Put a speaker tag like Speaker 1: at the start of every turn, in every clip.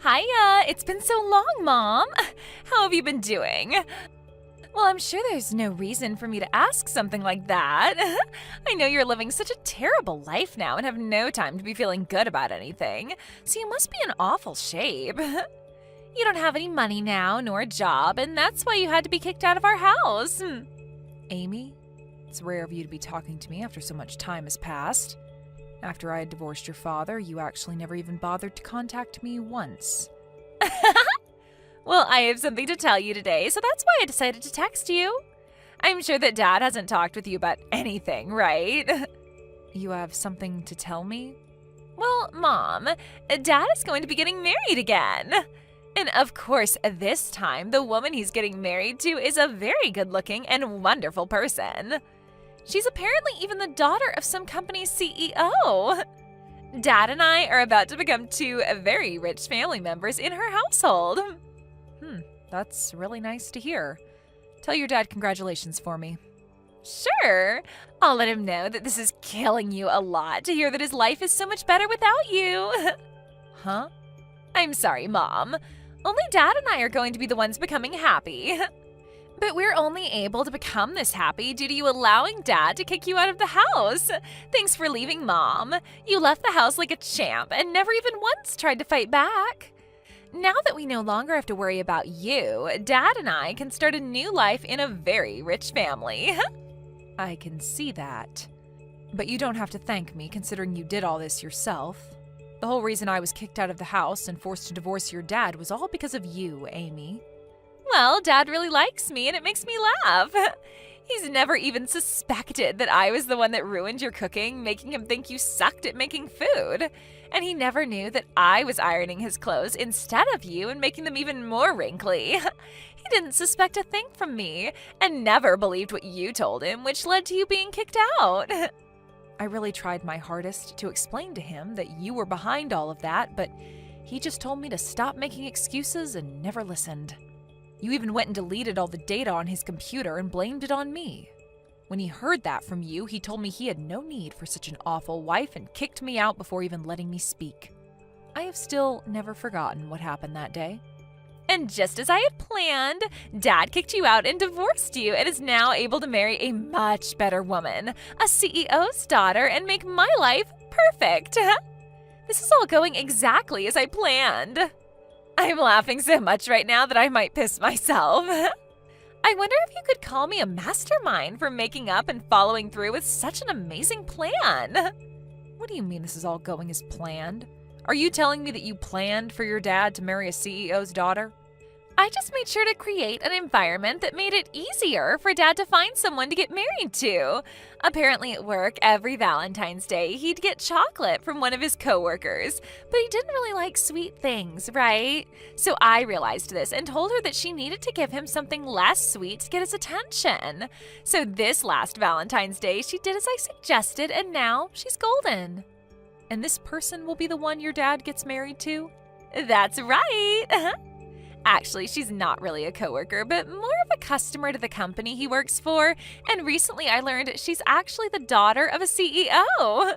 Speaker 1: Hiya! It's been so long, Mom! How have you been doing? Well, I'm sure there's no reason for me to ask something like that. I know you're living such a terrible life now and have no time to be feeling good about anything, so you must be in awful shape. You don't have any money now, nor a job, and that's why you had to be kicked out of our house. Amy, it's rare of you to be talking to me after so much time has passed. After I had divorced your father, you actually never even bothered to contact me once. Well, I have something to tell you today, so that's why I decided to text you. I'm sure that Dad hasn't talked with you about anything, right? You have something to tell me? Well, Mom, Dad is going to be getting married again. And of course, this time, the woman he's getting married to is a very good-looking and wonderful person. She's apparently even the daughter of some company's CEO. Dad and I are about to become two very rich family members in her household. That's really nice to hear. Tell your dad congratulations for me. Sure. I'll let him know that this is killing you a lot to hear that his life is so much better without you. Huh? I'm sorry, Mom. Only Dad and I are going to be the ones becoming happy. But we're only able to become this happy due to you allowing Dad to kick you out of the house. Thanks for leaving, Mom. You left the house like a champ and never even once tried to fight back. Now that we no longer have to worry about you, Dad and I can start a new life in a very rich family. I can see that. But you don't have to thank me, considering you did all this yourself. The whole reason I was kicked out of the house and forced to divorce your dad was all because of you, Amy. Well, Dad really likes me, and it makes me laugh. He's never even suspected that I was the one that ruined your cooking, making him think you sucked at making food. And he never knew that I was ironing his clothes instead of you and making them even more wrinkly. He didn't suspect a thing from me and never believed what you told him, which led to you being kicked out. I really tried my hardest to explain to him that you were behind all of that, but he just told me to stop making excuses and never listened. You even went and deleted all the data on his computer and blamed it on me. When he heard that from you, he told me he had no need for such an awful wife and kicked me out before even letting me speak. I have still never forgotten what happened that day. And just as I had planned, Dad kicked you out and divorced you and is now able to marry a much better woman, a CEO's daughter, and make my life perfect. This is all going exactly as I planned. I'm laughing so much right now that I might piss myself. I wonder if you could call me a mastermind for making up and following through with such an amazing plan. What do you mean this is all going as planned? Are you telling me that you planned for your dad to marry a CEO's daughter? I just made sure to create an environment that made it easier for Dad to find someone to get married to. Apparently at work, every Valentine's Day, he'd get chocolate from one of his coworkers, but he didn't really like sweet things, right? So I realized this and told her that she needed to give him something less sweet to get his attention. So this last Valentine's Day, she did as I suggested, and now she's golden. And this person will be the one your dad gets married to? That's right! Actually, she's not really a coworker, but more of a customer to the company he works for, and recently I learned she's actually the daughter of a CEO.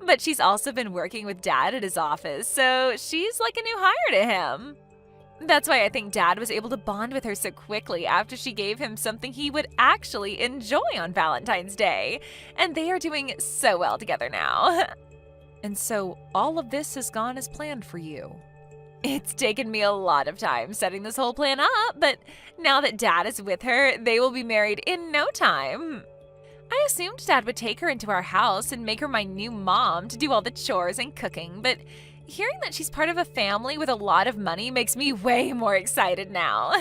Speaker 1: But she's also been working with Dad at his office, so she's like a new hire to him. That's why I think Dad was able to bond with her so quickly after she gave him something he would actually enjoy on Valentine's Day, and they are doing so well together now. And so all of this has gone as planned for you. It's taken me a lot of time setting this whole plan up, but now that Dad is with her, they will be married in no time. I assumed Dad would take her into our house and make her my new mom to do all the chores and cooking, but hearing that she's part of a family with a lot of money makes me way more excited now.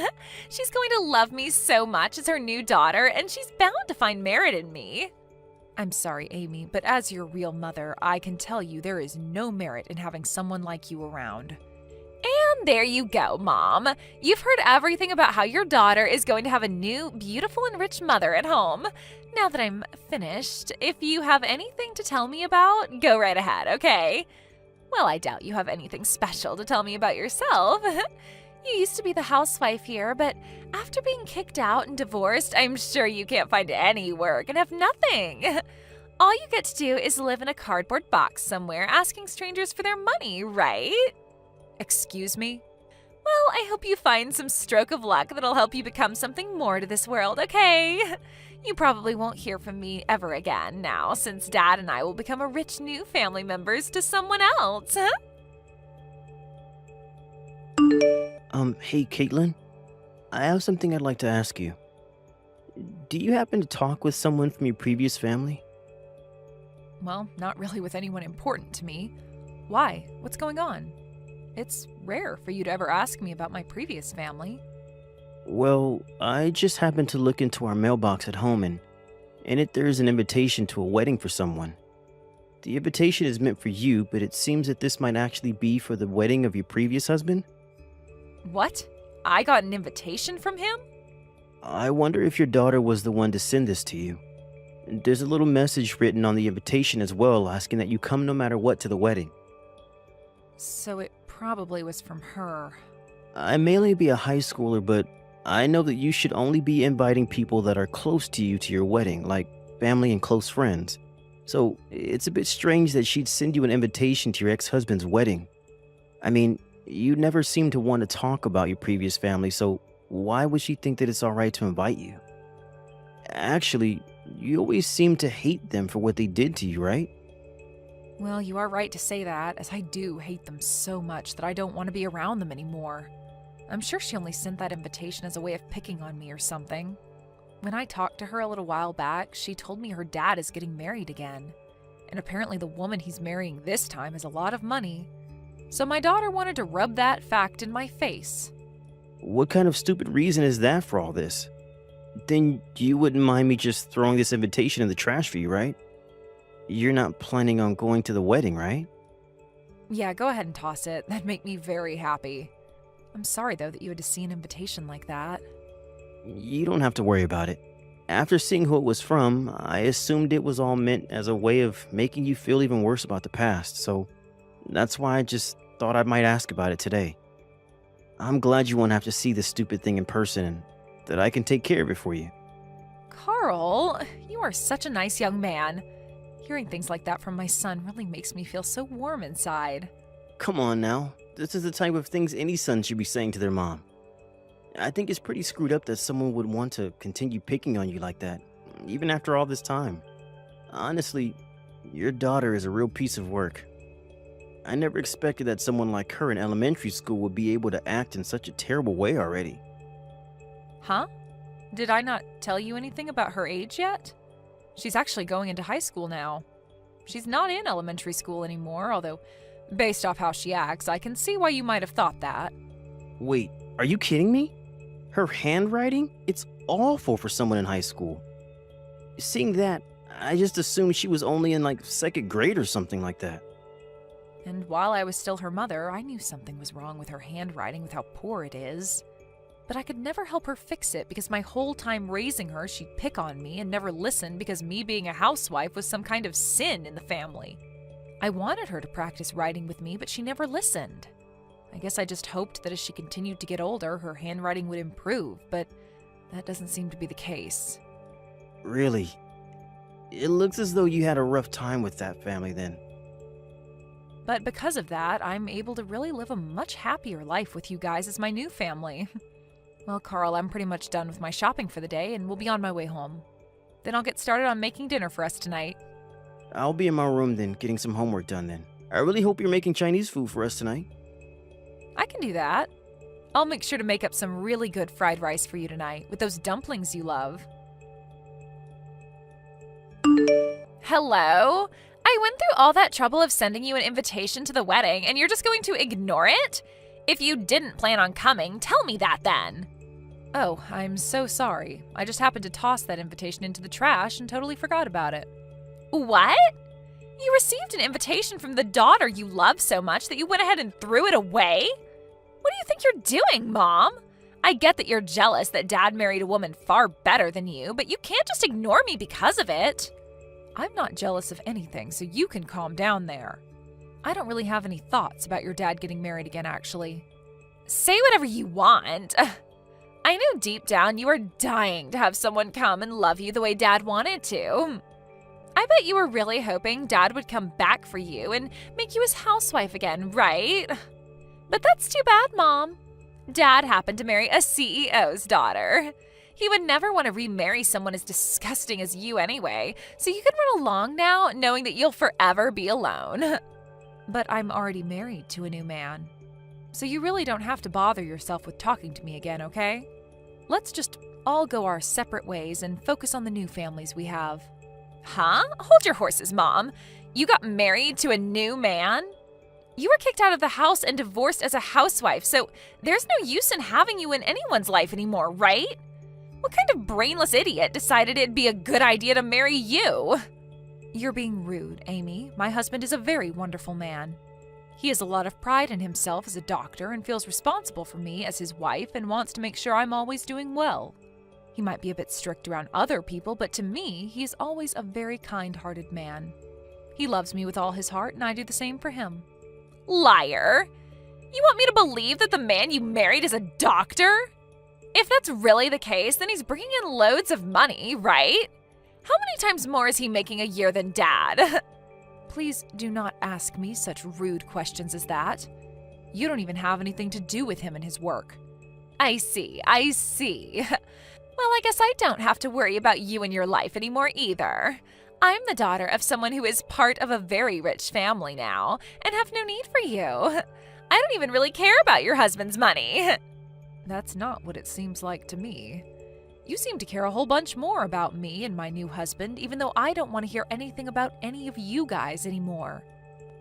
Speaker 1: She's going to love me so much as her new daughter, and she's bound to find merit in me. I'm sorry, Amy, but as your real mother, I can tell you there is no merit in having someone like you around. And there you go, Mom. You've heard everything about how your daughter is going to have a new, beautiful, and rich mother at home. Now that I'm finished, if you have anything to tell me about, go right ahead, okay? Well, I doubt you have anything special to tell me about yourself. You used to be the housewife here, but after being kicked out and divorced, I'm sure you can't find any work and have nothing. All you get to do is live in a cardboard box somewhere asking strangers for their money, right? Excuse me? Well, I hope you find some stroke of luck that'll help you become something more to this world, okay? You probably won't hear from me ever again now, since Dad and I will become a rich new family members to someone else, huh?
Speaker 2: Hey, Caitlin, I have something I'd like to ask you. Do you happen to talk with someone from your previous family?
Speaker 1: Well, not really with anyone important to me. Why? What's going on? It's rare for you to ever ask me about my previous family.
Speaker 2: Well, I just happened to look into our mailbox at home, and in it there is an invitation to a wedding for someone. The invitation is meant for you, but it seems that this might actually be for the wedding of your previous husband.
Speaker 1: What? I got an invitation from him?
Speaker 2: I wonder if your daughter was the one to send this to you. There's a little message written on the invitation as well, asking that you come no matter what to the wedding.
Speaker 1: So it probably was from her.
Speaker 2: I may only be a high schooler, but I know that you should only be inviting people that are close to you to your wedding, like family and close friends. So it's a bit strange that she'd send you an invitation to your ex-husband's wedding. I mean, you never seem to want to talk about your previous family, so why would she think that it's alright to invite you? Actually, you always seem to hate them for what they did to you, right?
Speaker 1: Well, you are right to say that, as I do hate them so much that I don't want to be around them anymore. I'm sure she only sent that invitation as a way of picking on me or something. When I talked to her a little while back, she told me her dad is getting married again. And apparently the woman he's marrying this time has a lot of money. So my daughter wanted to rub that fact in my face.
Speaker 2: What kind of stupid reason is that for all this? Then you wouldn't mind me just throwing this invitation in the trash for you, right? You're not planning on going to the wedding, right?
Speaker 1: Yeah, go ahead and toss it. That'd make me very happy. I'm sorry, though, that you had to see an invitation like that.
Speaker 2: You don't have to worry about it. After seeing who it was from, I assumed it was all meant as a way of making you feel even worse about the past, so that's why I just thought I might ask about it today. I'm glad you won't have to see this stupid thing in person and that I can take care of it for you.
Speaker 1: Carl, you are such a nice young man. Hearing things like that from my son really makes me feel so warm inside.
Speaker 2: Come on now, this is the type of things any son should be saying to their mom. I think it's pretty screwed up that someone would want to continue picking on you like that, even after all this time. Honestly, your daughter is a real piece of work. I never expected that someone like her in elementary school would be able to act in such a terrible way already.
Speaker 1: Huh? Did I not tell you anything about her age yet? She's actually going into high school now. She's not in elementary school anymore, although, based off how she acts, I can see why you might have thought that.
Speaker 2: Wait, are you kidding me? Her handwriting? It's awful for someone in high school. Seeing that, I just assumed she was only in like second grade or something like that.
Speaker 1: And while I was still her mother, I knew something was wrong with her handwriting with how poor it is. But I could never help her fix it because my whole time raising her, she'd pick on me and never listen because me being a housewife was some kind of sin in the family. I wanted her to practice writing with me, but she never listened. I guess I just hoped that as she continued to get older, her handwriting would improve, but that doesn't seem to be the case.
Speaker 2: Really? It looks as though you had a rough time with that family then.
Speaker 1: But because of that, I'm able to really live a much happier life with you guys as my new family. Well, Carl, I'm pretty much done with my shopping for the day and will be on my way home. Then I'll get started on making dinner for us tonight.
Speaker 2: I'll be in my room then, getting some homework done then. I really hope you're making Chinese food for us tonight.
Speaker 1: I can do that. I'll make sure to make up some really good fried rice for you tonight with those dumplings you love. Hello? I went through all that trouble of sending you an invitation to the wedding and you're just going to ignore it? If you didn't plan on coming, tell me that then. Oh, I'm so sorry. I just happened to toss that invitation into the trash and totally forgot about it. What? You received an invitation from the daughter you love so much that you went ahead and threw it away? What do you think you're doing, Mom? I get that you're jealous that Dad married a woman far better than you, but you can't just ignore me because of it. I'm not jealous of anything, so you can calm down there. I don't really have any thoughts about your dad getting married again, actually. Say whatever you want. I know deep down you are dying to have someone come and love you the way Dad wanted to. I bet you were really hoping Dad would come back for you and make you his housewife again, right? But that's too bad, Mom. Dad happened to marry a CEO's daughter. He would never want to remarry someone as disgusting as you anyway, so you can run along now knowing that you'll forever be alone. But I'm already married to a new man, so you really don't have to bother yourself with talking to me again, okay? Let's just all go our separate ways and focus on the new families we have. Huh? Hold your horses, Mom. You got married to a new man? You were kicked out of the house and divorced as a housewife, so there's no use in having you in anyone's life anymore, right? What kind of brainless idiot decided it'd be a good idea to marry you? You're being rude, Amy. My husband is a very wonderful man. He has a lot of pride in himself as a doctor and feels responsible for me as his wife and wants to make sure I'm always doing well. He might be a bit strict around other people, but to me, he's always a very kind-hearted man. He loves me with all his heart, and I do the same for him. Liar! You want me to believe that the man you married is a doctor? If that's really the case, then he's bringing in loads of money, right? How many times more is he making a year than Dad? Please do not ask me such rude questions as that. You don't even have anything to do with him and his work. I see. Well, I guess I don't have to worry about you and your life anymore either. I'm the daughter of someone who is part of a very rich family now and have no need for you. I don't even really care about your husband's money. That's not what it seems like to me. You seem to care a whole bunch more about me and my new husband, even though I don't want to hear anything about any of you guys anymore.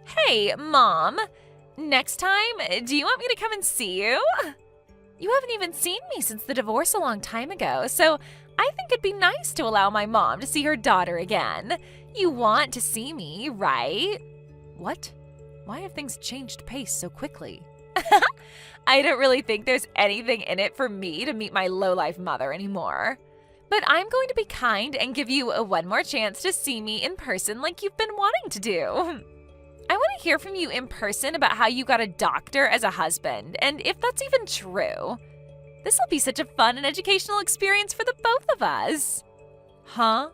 Speaker 1: Hey, Mom! Next time, do you want me to come and see you? You haven't even seen me since the divorce a long time ago, so I think it'd be nice to allow my mom to see her daughter again. You want to see me, right? What? Why have things changed pace so quickly? I don't really think there's anything in it for me to meet my lowlife mother anymore. But I'm going to be kind and give you one more chance to see me in person like you've been wanting to do. I want to hear from you in person about how you got a doctor as a husband, and if that's even true. This will be such a fun and educational experience for the both of us. Huh?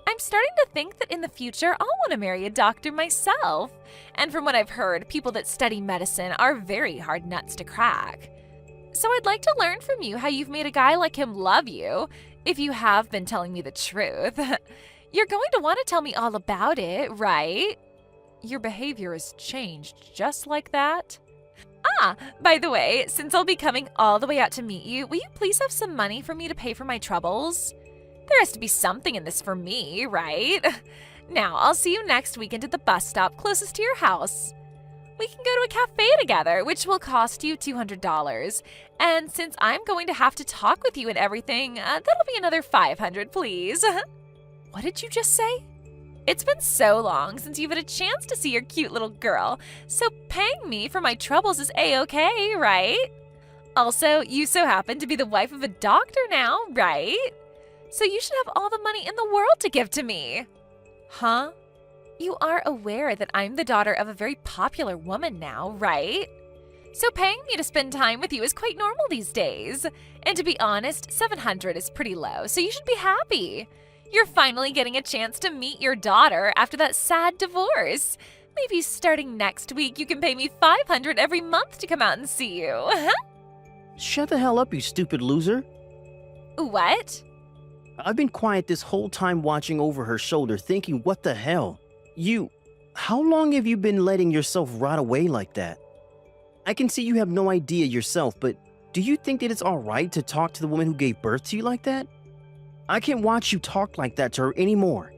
Speaker 1: I'm starting to think that in the future I'll want to marry a doctor myself. And from what I've heard, people that study medicine are very hard nuts to crack. So I'd like to learn from you how you've made a guy like him love you, if you have been telling me the truth. You're going to want to tell me all about it, right? Your behavior has changed just like that. Ah, by the way, since I'll be coming all the way out to meet you, will you please have some money for me to pay for my troubles? There has to be something in this for me, right? Now, I'll see you next weekend at the bus stop closest to your house. We can go to a cafe together, which will cost you $200. And since I'm going to have to talk with you and everything, that'll be another $500, please. What did you just say? It's been so long since you've had a chance to see your cute little girl, so paying me for my troubles is A-okay, right? Also, you so happen to be the wife of a doctor now, right? So you should have all the money in the world to give to me. Huh? You are aware that I'm the daughter of a very popular woman now, right? So paying me to spend time with you is quite normal these days. And to be honest, $700 is pretty low, so you should be happy. You're finally getting a chance to meet your daughter after that sad divorce. Maybe starting next week you can pay me $500 every month to come out and see you.
Speaker 2: Shut the hell up, you stupid loser.
Speaker 1: What?
Speaker 2: I've been quiet this whole time watching over her shoulder thinking, what the hell? How long have you been letting yourself rot away like that? I can see you have no idea yourself, but do you think that it's alright to talk to the woman who gave birth to you like that? I can't watch you talk like that to her anymore.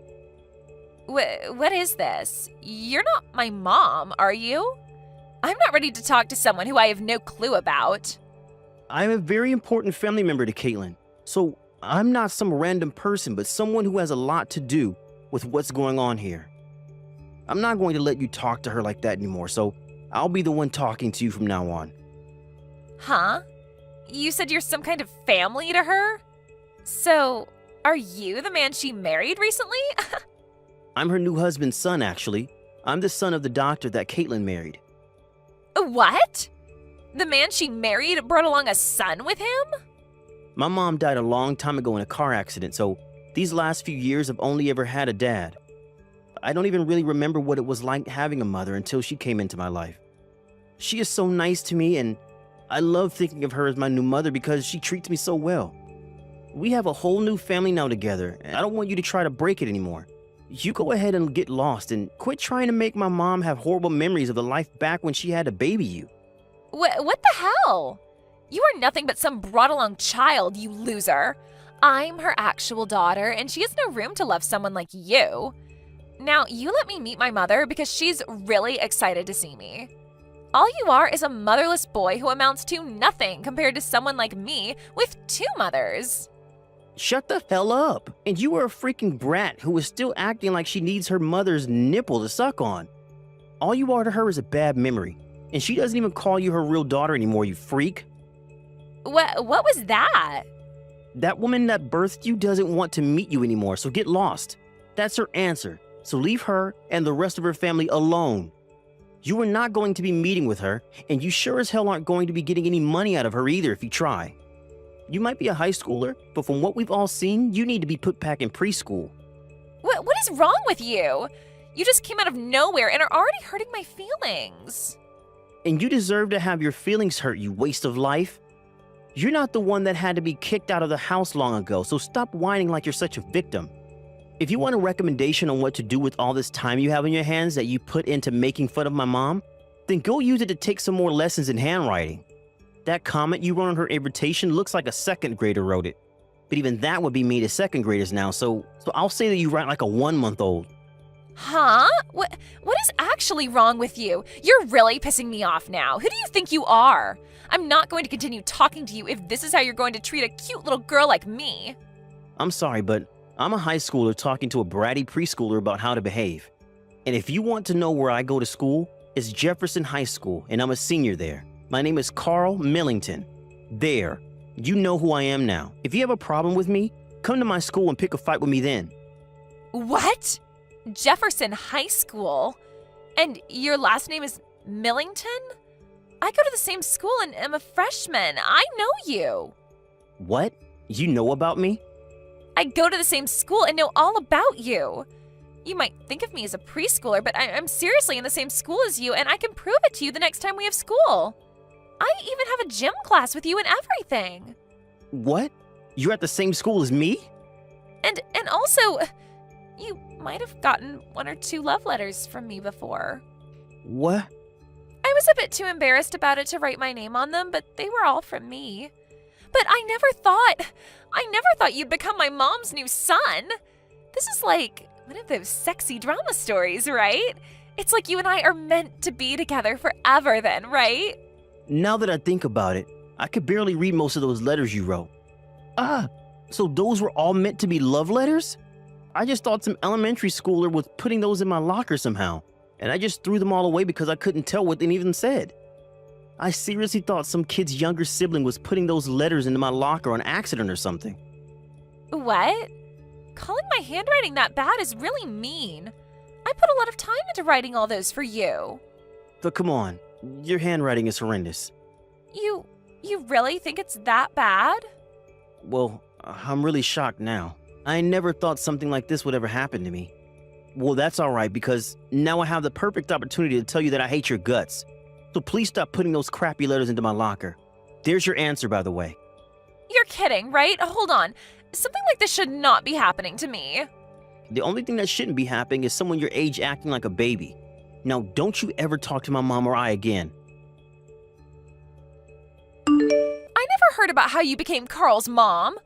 Speaker 1: What is this? You're not my mom, are you? I'm not ready to talk to someone who I have no clue about.
Speaker 2: I'm a very important family member to Caitlin, so I'm not some random person, but someone who has a lot to do with what's going on here. I'm not going to let you talk to her like that anymore, so I'll be the one talking to you from now on.
Speaker 1: Huh? You said you're some kind of family to her? So, are you the man she married recently?
Speaker 2: I'm her new husband's son, actually. I'm the son of the doctor that Caitlin married.
Speaker 1: What? The man she married brought along a son with him?
Speaker 2: My mom died a long time ago in a car accident, so these last few years I've only ever had a dad. I don't even really remember what it was like having a mother until she came into my life. She is so nice to me, and I love thinking of her as my new mother because she treats me so well. We have a whole new family now together, and I don't want you to try to break it anymore. You go ahead and get lost and quit trying to make my mom have horrible memories of the life back when she had to baby you.
Speaker 1: What the hell? You are nothing but some brought-along child, you loser. I'm her actual daughter, and she has no room to love someone like you. Now, you let me meet my mother because she's really excited to see me. All you are is a motherless boy who amounts to nothing compared to someone like me with 2 mothers.
Speaker 2: Shut the hell up. And you are a freaking brat who is still acting like she needs her mother's nipple to suck on. All you are to her is a bad memory, and she doesn't even call you her real daughter anymore, you freak.
Speaker 1: What was that?
Speaker 2: That woman that birthed you doesn't want to meet you anymore, so get lost. That's her answer. So leave her and the rest of her family alone. You are not going to be meeting with her, and you sure as hell aren't going to be getting any money out of her either if you try. You might be a high schooler, but from what we've all seen, you need to be put back in preschool.
Speaker 1: What is wrong with you? You just came out of nowhere and are already hurting my feelings.
Speaker 2: And you deserve to have your feelings hurt, you waste of life. You're not the one that had to be kicked out of the house long ago, so stop whining like you're such a victim. If you want a recommendation on what to do with all this time you have in your hands that you put into making fun of my mom, then go use it to take some more lessons in handwriting. That comment you wrote on her invitation looks like a 2nd grader wrote it. But even that would be mean to 2nd graders now, so I'll say that you write like a 1-month-old.
Speaker 1: Huh? What is actually wrong with you? You're really pissing me off now. Who do you think you are? I'm not going to continue talking to you if this is how you're going to treat a cute little girl like me.
Speaker 2: I'm sorry, but I'm a high schooler talking to a bratty preschooler about how to behave. And if you want to know where I go to school, it's Jefferson High School, and I'm a senior there. My name is Carl Millington. There. You know who I am now. If you have a problem with me, come to my school and pick a fight with me then.
Speaker 1: What? Jefferson High School? And your last name is Millington? I go to the same school and am a freshman. I know you.
Speaker 2: What? You know about me?
Speaker 1: I go to the same school and know all about you. You might think of me as a preschooler, but I'm seriously in the same school as you, and I can prove it to you the next time we have school. I even have a gym class with you and everything.
Speaker 2: What? You're at the same school as me?
Speaker 1: And also, you might have gotten 1 or 2 love letters from me before.
Speaker 2: What?
Speaker 1: I was a bit too embarrassed about it to write my name on them, but they were all from me. But I never thought you'd become my mom's new son. This is like one of those sexy drama stories, right? It's like you and I are meant to be together forever then, right?
Speaker 2: Now that I think about it, I could barely read most of those letters you wrote. So those were all meant to be love letters? I just thought some elementary schooler was putting those in my locker somehow, and I just threw them all away because I couldn't tell what they even said. I seriously thought some kid's younger sibling was putting those letters into my locker on accident or something.
Speaker 1: What? Calling my handwriting that bad is really mean. I put a lot of time into writing all those for you.
Speaker 2: But come on, your handwriting is horrendous.
Speaker 1: You really think it's that bad?
Speaker 2: Well, I'm really shocked now. I never thought something like this would ever happen to me. Well, that's alright because now I have the perfect opportunity to tell you that I hate your guts. So please stop putting those crappy letters into my locker. There's your answer, by the way.
Speaker 1: You're kidding, right? Hold on. Something like this should not be happening to me.
Speaker 2: The only thing that shouldn't be happening is someone your age acting like a baby. Now, don't you ever talk to my mom or I again.
Speaker 1: I never heard about how you became Carl's mom.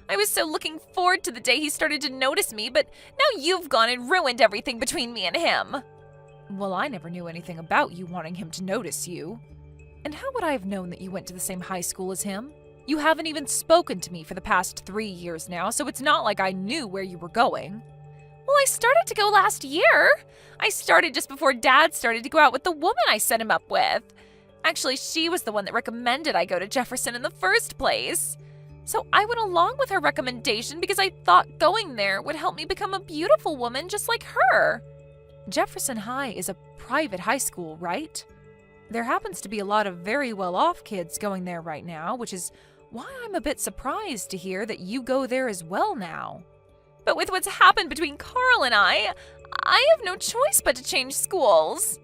Speaker 1: I was so looking forward to the day he started to notice me, but now you've gone and ruined everything between me and him. Well, I never knew anything about you wanting him to notice you. And how would I have known that you went to the same high school as him? You haven't even spoken to me for the past 3 years now, so it's not like I knew where you were going. Well, I started to go last year. I started just before Dad started to go out with the woman I set him up with. Actually, she was the one that recommended I go to Jefferson in the first place. So I went along with her recommendation because I thought going there would help me become a beautiful woman just like her. Jefferson High is a private high school, right? There happens to be a lot of very well-off kids going there right now, which is why I'm a bit surprised to hear that you go there as well now. But with what's happened between Carl and I have no choice but to change schools.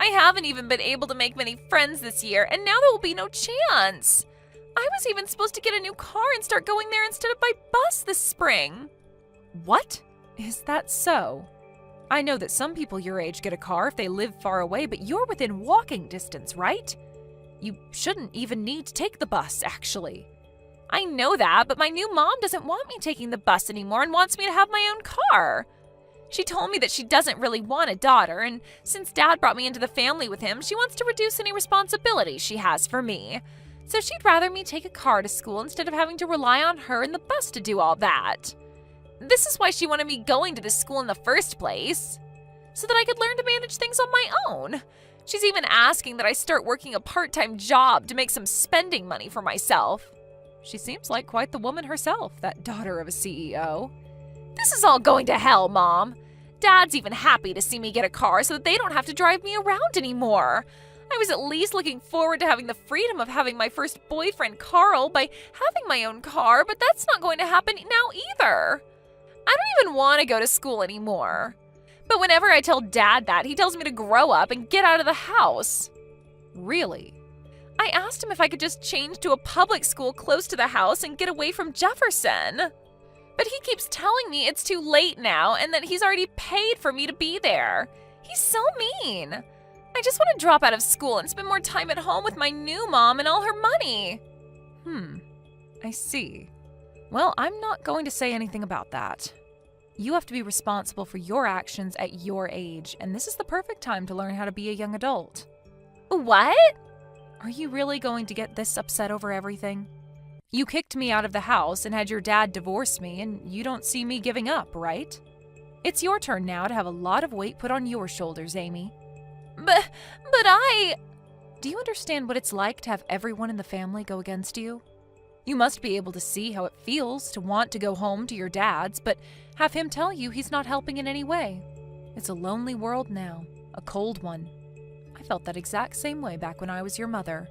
Speaker 1: I haven't even been able to make many friends this year, and now there will be no chance. I was even supposed to get a new car and start going there instead of by bus this spring. What? Is that so? I know that some people your age get a car if they live far away, but you're within walking distance, right? You shouldn't even need to take the bus, actually. I know that, but my new mom doesn't want me taking the bus anymore and wants me to have my own car. She told me that she doesn't really want a daughter, and since Dad brought me into the family with him, she wants to reduce any responsibility she has for me. So she'd rather me take a car to school instead of having to rely on her and the bus to do all that. This is why she wanted me going to this school in the first place, so that I could learn to manage things on my own. She's even asking that I start working a part-time job to make some spending money for myself. She seems like quite the woman herself, that daughter of a CEO. This is all going to hell, Mom. Dad's even happy to see me get a car so that they don't have to drive me around anymore. I was at least looking forward to having the freedom of having my first boyfriend, Carl, by having my own car, but that's not going to happen now either. I don't even want to go to school anymore. But whenever I tell Dad that, he tells me to grow up and get out of the house. Really? I asked him if I could just change to a public school close to the house and get away from Jefferson. But he keeps telling me it's too late now and that he's already paid for me to be there. He's so mean. I just want to drop out of school and spend more time at home with my new mom and all her money. I see. Well, I'm not going to say anything about that. You have to be responsible for your actions at your age, and this is the perfect time to learn how to be a young adult. What? Are you really going to get this upset over everything? You kicked me out of the house and had your dad divorce me, and you don't see me giving up, right? It's your turn now to have a lot of weight put on your shoulders, Amy. But I... Do you understand what it's like to have everyone in the family go against you? You must be able to see how it feels to want to go home to your dad's, but have him tell you he's not helping in any way. It's a lonely world now, a cold one. I felt that exact same way back when I was your mother.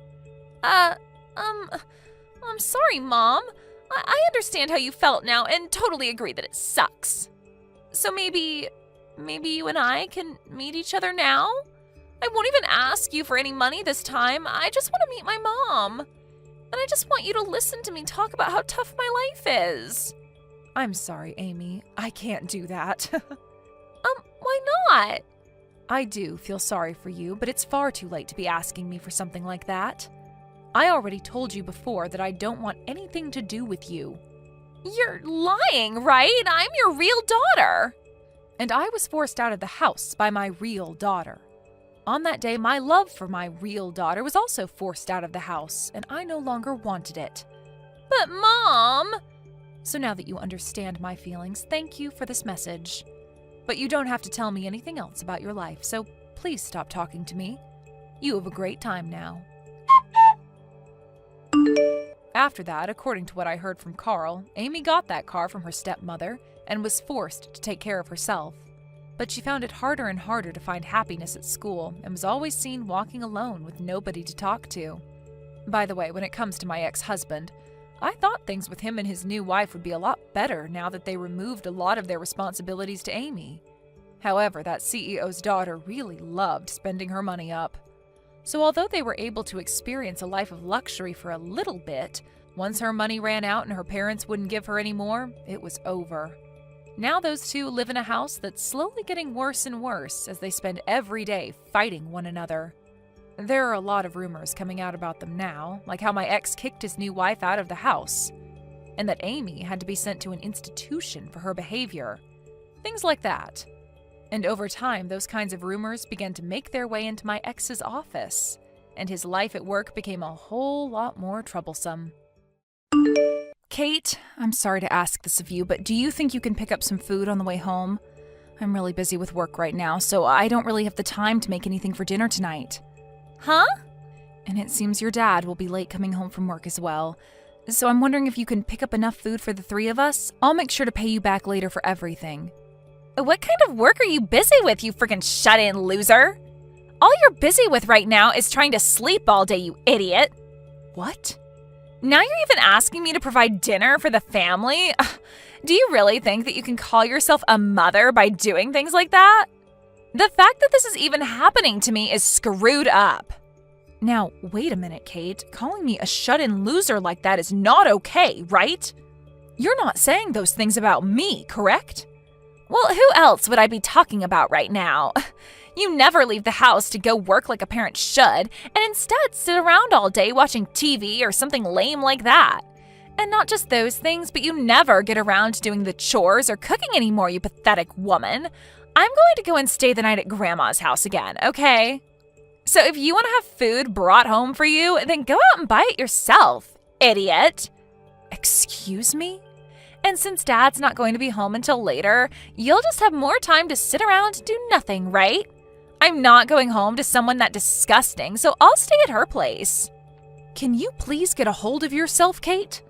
Speaker 1: I'm sorry, Mom. I understand how you felt now and totally agree that it sucks. So maybe you and I can meet each other now? I won't even ask you for any money this time. I just want to meet my mom. And I just want you to listen to me talk about how tough my life is. I'm sorry, Amy. I can't do that. Why not? I do feel sorry for you, but it's far too late to be asking me for something like that. I already told you before that I don't want anything to do with you. You're lying, right? I'm your real daughter. And I was forced out of the house by my real daughter. On that day, my love for my real daughter was also forced out of the house, and I no longer wanted it. But Mom! So now that you understand my feelings, thank you for this message. But you don't have to tell me anything else about your life, so please stop talking to me. You have a great time now. After that, according to what I heard from Carl, Amy got that car from her stepmother and was forced to take care of herself. But she found it harder and harder to find happiness at school and was always seen walking alone with nobody to talk to. By the way, when it comes to my ex-husband, I thought things with him and his new wife would be a lot better now that they removed a lot of their responsibilities to Amy. However, that CEO's daughter really loved spending her money up. So although they were able to experience a life of luxury for a little bit, once her money ran out and her parents wouldn't give her any more, it was over. Now those two live in a house that's slowly getting worse and worse as they spend every day fighting one another. There are a lot of rumors coming out about them now, like how my ex kicked his new wife out of the house, and that Amy had to be sent to an institution for her behavior. Things like that. And over time, those kinds of rumors began to make their way into my ex's office, and his life at work became a whole lot more troublesome. Kate, I'm sorry to ask this of you, but do you think you can pick up some food on the way home? I'm really busy with work right now, so I don't really have the time to make anything for dinner tonight. Huh? And it seems your dad will be late coming home from work as well. So I'm wondering if you can pick up enough food for the three of us. I'll make sure to pay you back later for everything. What kind of work are you busy with, you freaking shut-in loser? All you're busy with right now is trying to sleep all day, you idiot. What? Now you're even asking me to provide dinner for the family? Do you really think that you can call yourself a mother by doing things like that? The fact that this is even happening to me is screwed up. Now, wait a minute, Kate. Calling me a shut-in loser like that is not okay, right? You're not saying those things about me, correct? Well, who else would I be talking about right now? You never leave the house to go work like a parent should, and instead sit around all day watching TV or something lame like that. And not just those things, but you never get around to doing the chores or cooking anymore, you pathetic woman. I'm going to go and stay the night at Grandma's house again, okay? So if you want to have food brought home for you, then go out and buy it yourself, idiot. Excuse me? And since Dad's not going to be home until later, you'll just have more time to sit around and do nothing, right? I'm not going home to someone that disgusting, so I'll stay at her place. Can you please get a hold of yourself, Kate?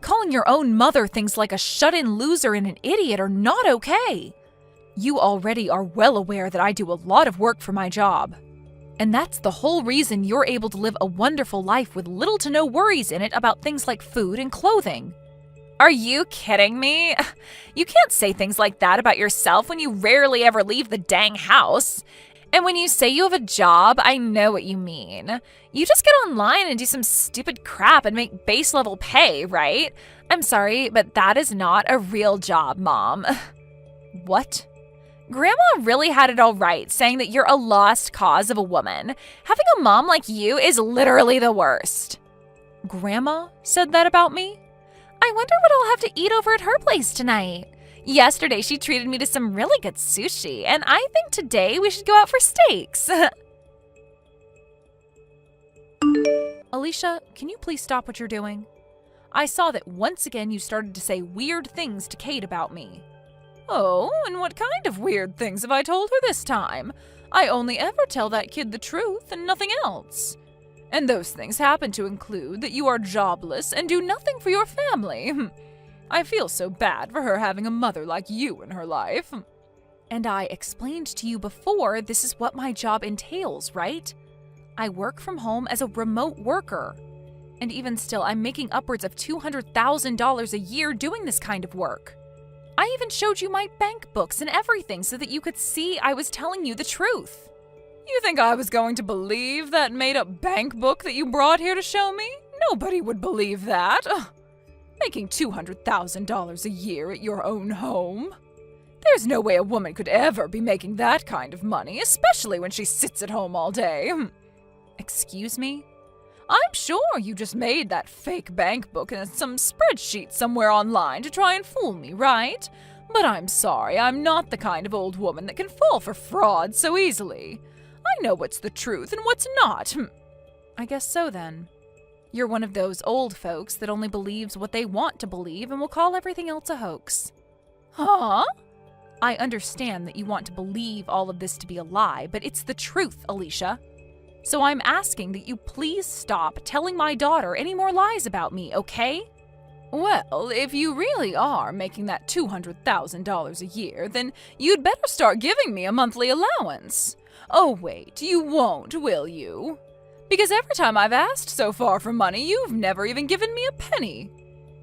Speaker 1: Calling your own mother things like a shut-in loser and an idiot are not okay. You already are well aware that I do a lot of work for my job. And that's the whole reason you're able to live a wonderful life with little to no worries in it about things like food and clothing. Are you kidding me? You can't say things like that about yourself when you rarely ever leave the dang house. And when you say you have a job, I know what you mean. You just get online and do some stupid crap and make base level pay, right? I'm sorry, but that is not a real job, Mom. What? Grandma really had it all right, saying that you're a lost cause of a woman. Having a mom like you is literally the worst. Grandma said that about me? I wonder what I'll have to eat over at her place tonight. Yesterday, she treated me to some really good sushi, and I think today we should go out for steaks. Alicia, can you please stop what you're doing? I saw that once again you started to say weird things to Kate about me. Oh, and what kind of weird things have I told her this time? I only ever tell that kid the truth and nothing else. And those things happen to include that you are jobless and do nothing for your family. I feel so bad for her having a mother like you in her life. And I explained to you before this is what my job entails, right? I work from home as a remote worker. And even still, I'm making upwards of $200,000 a year doing this kind of work. I even showed you my bank books and everything so that you could see I was telling you the truth. You think I was going to believe that made-up bank book that you brought here to show me? Nobody would believe that. Ugh. Making $200,000 a year at your own home? There's no way a woman could ever be making that kind of money, especially when she sits at home all day. Excuse me? I'm sure you just made that fake bank book in some spreadsheet somewhere online to try and fool me, right? But I'm sorry, I'm not the kind of old woman that can fall for fraud so easily. I know what's the truth and what's not. I guess so then. You're one of those old folks that only believes what they want to believe and will call everything else a hoax. Huh? I understand that you want to believe all of this to be a lie, but it's the truth, Alicia. So I'm asking that you please stop telling my daughter any more lies about me, okay? Well, if you really are making that $200,000 a year, then you'd better start giving me a monthly allowance. Oh wait, you won't, will you? Because every time I've asked so far for money, you've never even given me a penny.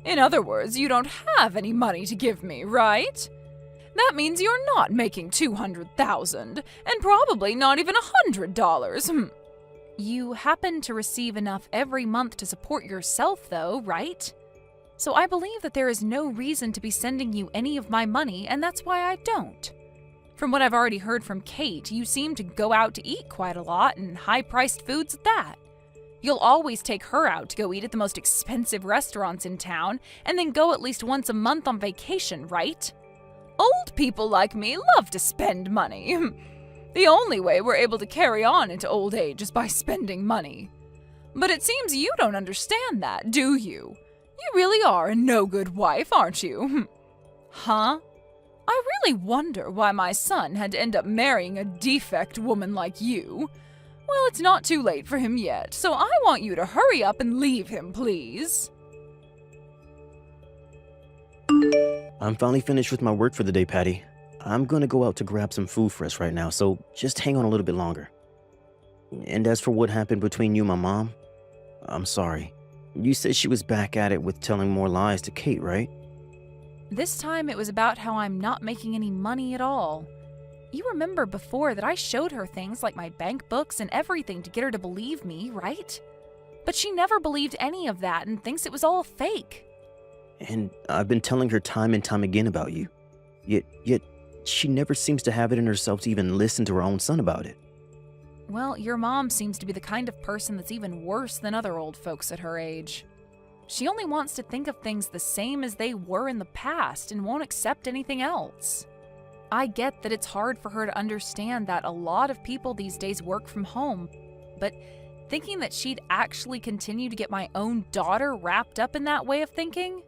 Speaker 1: In other words, you don't have any money to give me, right? That means you're not making $200,000, and probably not even $100. You happen to receive enough every month to support yourself, though, right? So I believe that there is no reason to be sending you any of my money, and that's why I don't. From what I've already heard from Kate, you seem to go out to eat quite a lot, and high-priced foods at that. You'll always take her out to go eat at the most expensive restaurants in town, and then go at least once a month on vacation, right? Old people like me love to spend money. The only way we're able to carry on into old age is by spending money. But it seems you don't understand that, do you? You really are a no-good wife, aren't you? Huh? I really wonder why my son had to end up marrying a defect woman like you. Well, it's not too late for him yet, so I want you to hurry up and leave him, please.
Speaker 2: I'm finally finished with my work for the day, Patty. I'm gonna go out to grab some food for us right now, so just hang on a little bit longer. And as for what happened between you and my mom, I'm sorry. You said she was back at it with telling more lies to Kate, right?
Speaker 1: This time it was about how I'm not making any money at all. You remember before that I showed her things like my bank books and everything to get her to believe me, right? But she never believed any of that and thinks it was all fake.
Speaker 2: And I've been telling her time and time again about you. Yet, she never seems to have it in herself to even listen to her own son about it.
Speaker 1: Well, your mom seems to be the kind of person that's even worse than other old folks at her age. She only wants to think of things the same as they were in the past and won't accept anything else. I get that it's hard for her to understand that a lot of people these days work from home, but thinking that she'd actually continue to get my own daughter wrapped up in that way of thinking?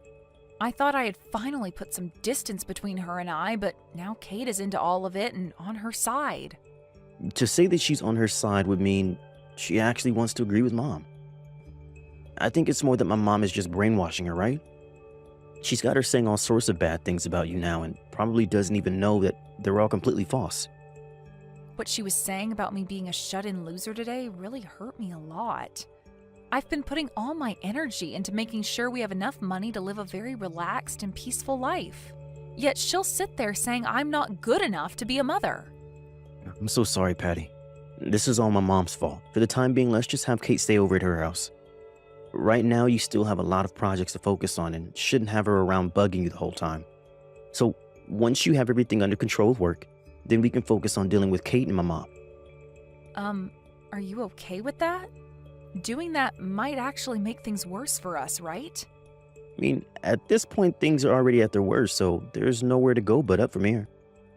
Speaker 1: I thought I had finally put some distance between her and I, but now Kate is into all of it and on her side.
Speaker 2: To say that she's on her side would mean she actually wants to agree with Mom. I think it's more that my mom is just brainwashing her, right? She's got her saying all sorts of bad things about you now and probably doesn't even know that they're all completely false.
Speaker 1: What she was saying about me being a shut-in loser today really hurt me a lot. I've been putting all my energy into making sure we have enough money to live a very relaxed and peaceful life. Yet she'll sit there saying I'm not good enough to be a mother.
Speaker 2: I'm so sorry, Patty. This is all my mom's fault. For the time being, let's just have Kate stay over at her house. Right now, you still have a lot of projects to focus on and shouldn't have her around bugging you the whole time. So once you have everything under control with work, then we can focus on dealing with Kate and my mom.
Speaker 1: Are you okay with that? Doing that might actually make things worse for us, right?
Speaker 2: I mean, at this point, things are already at their worst, so there's nowhere to go but up from here.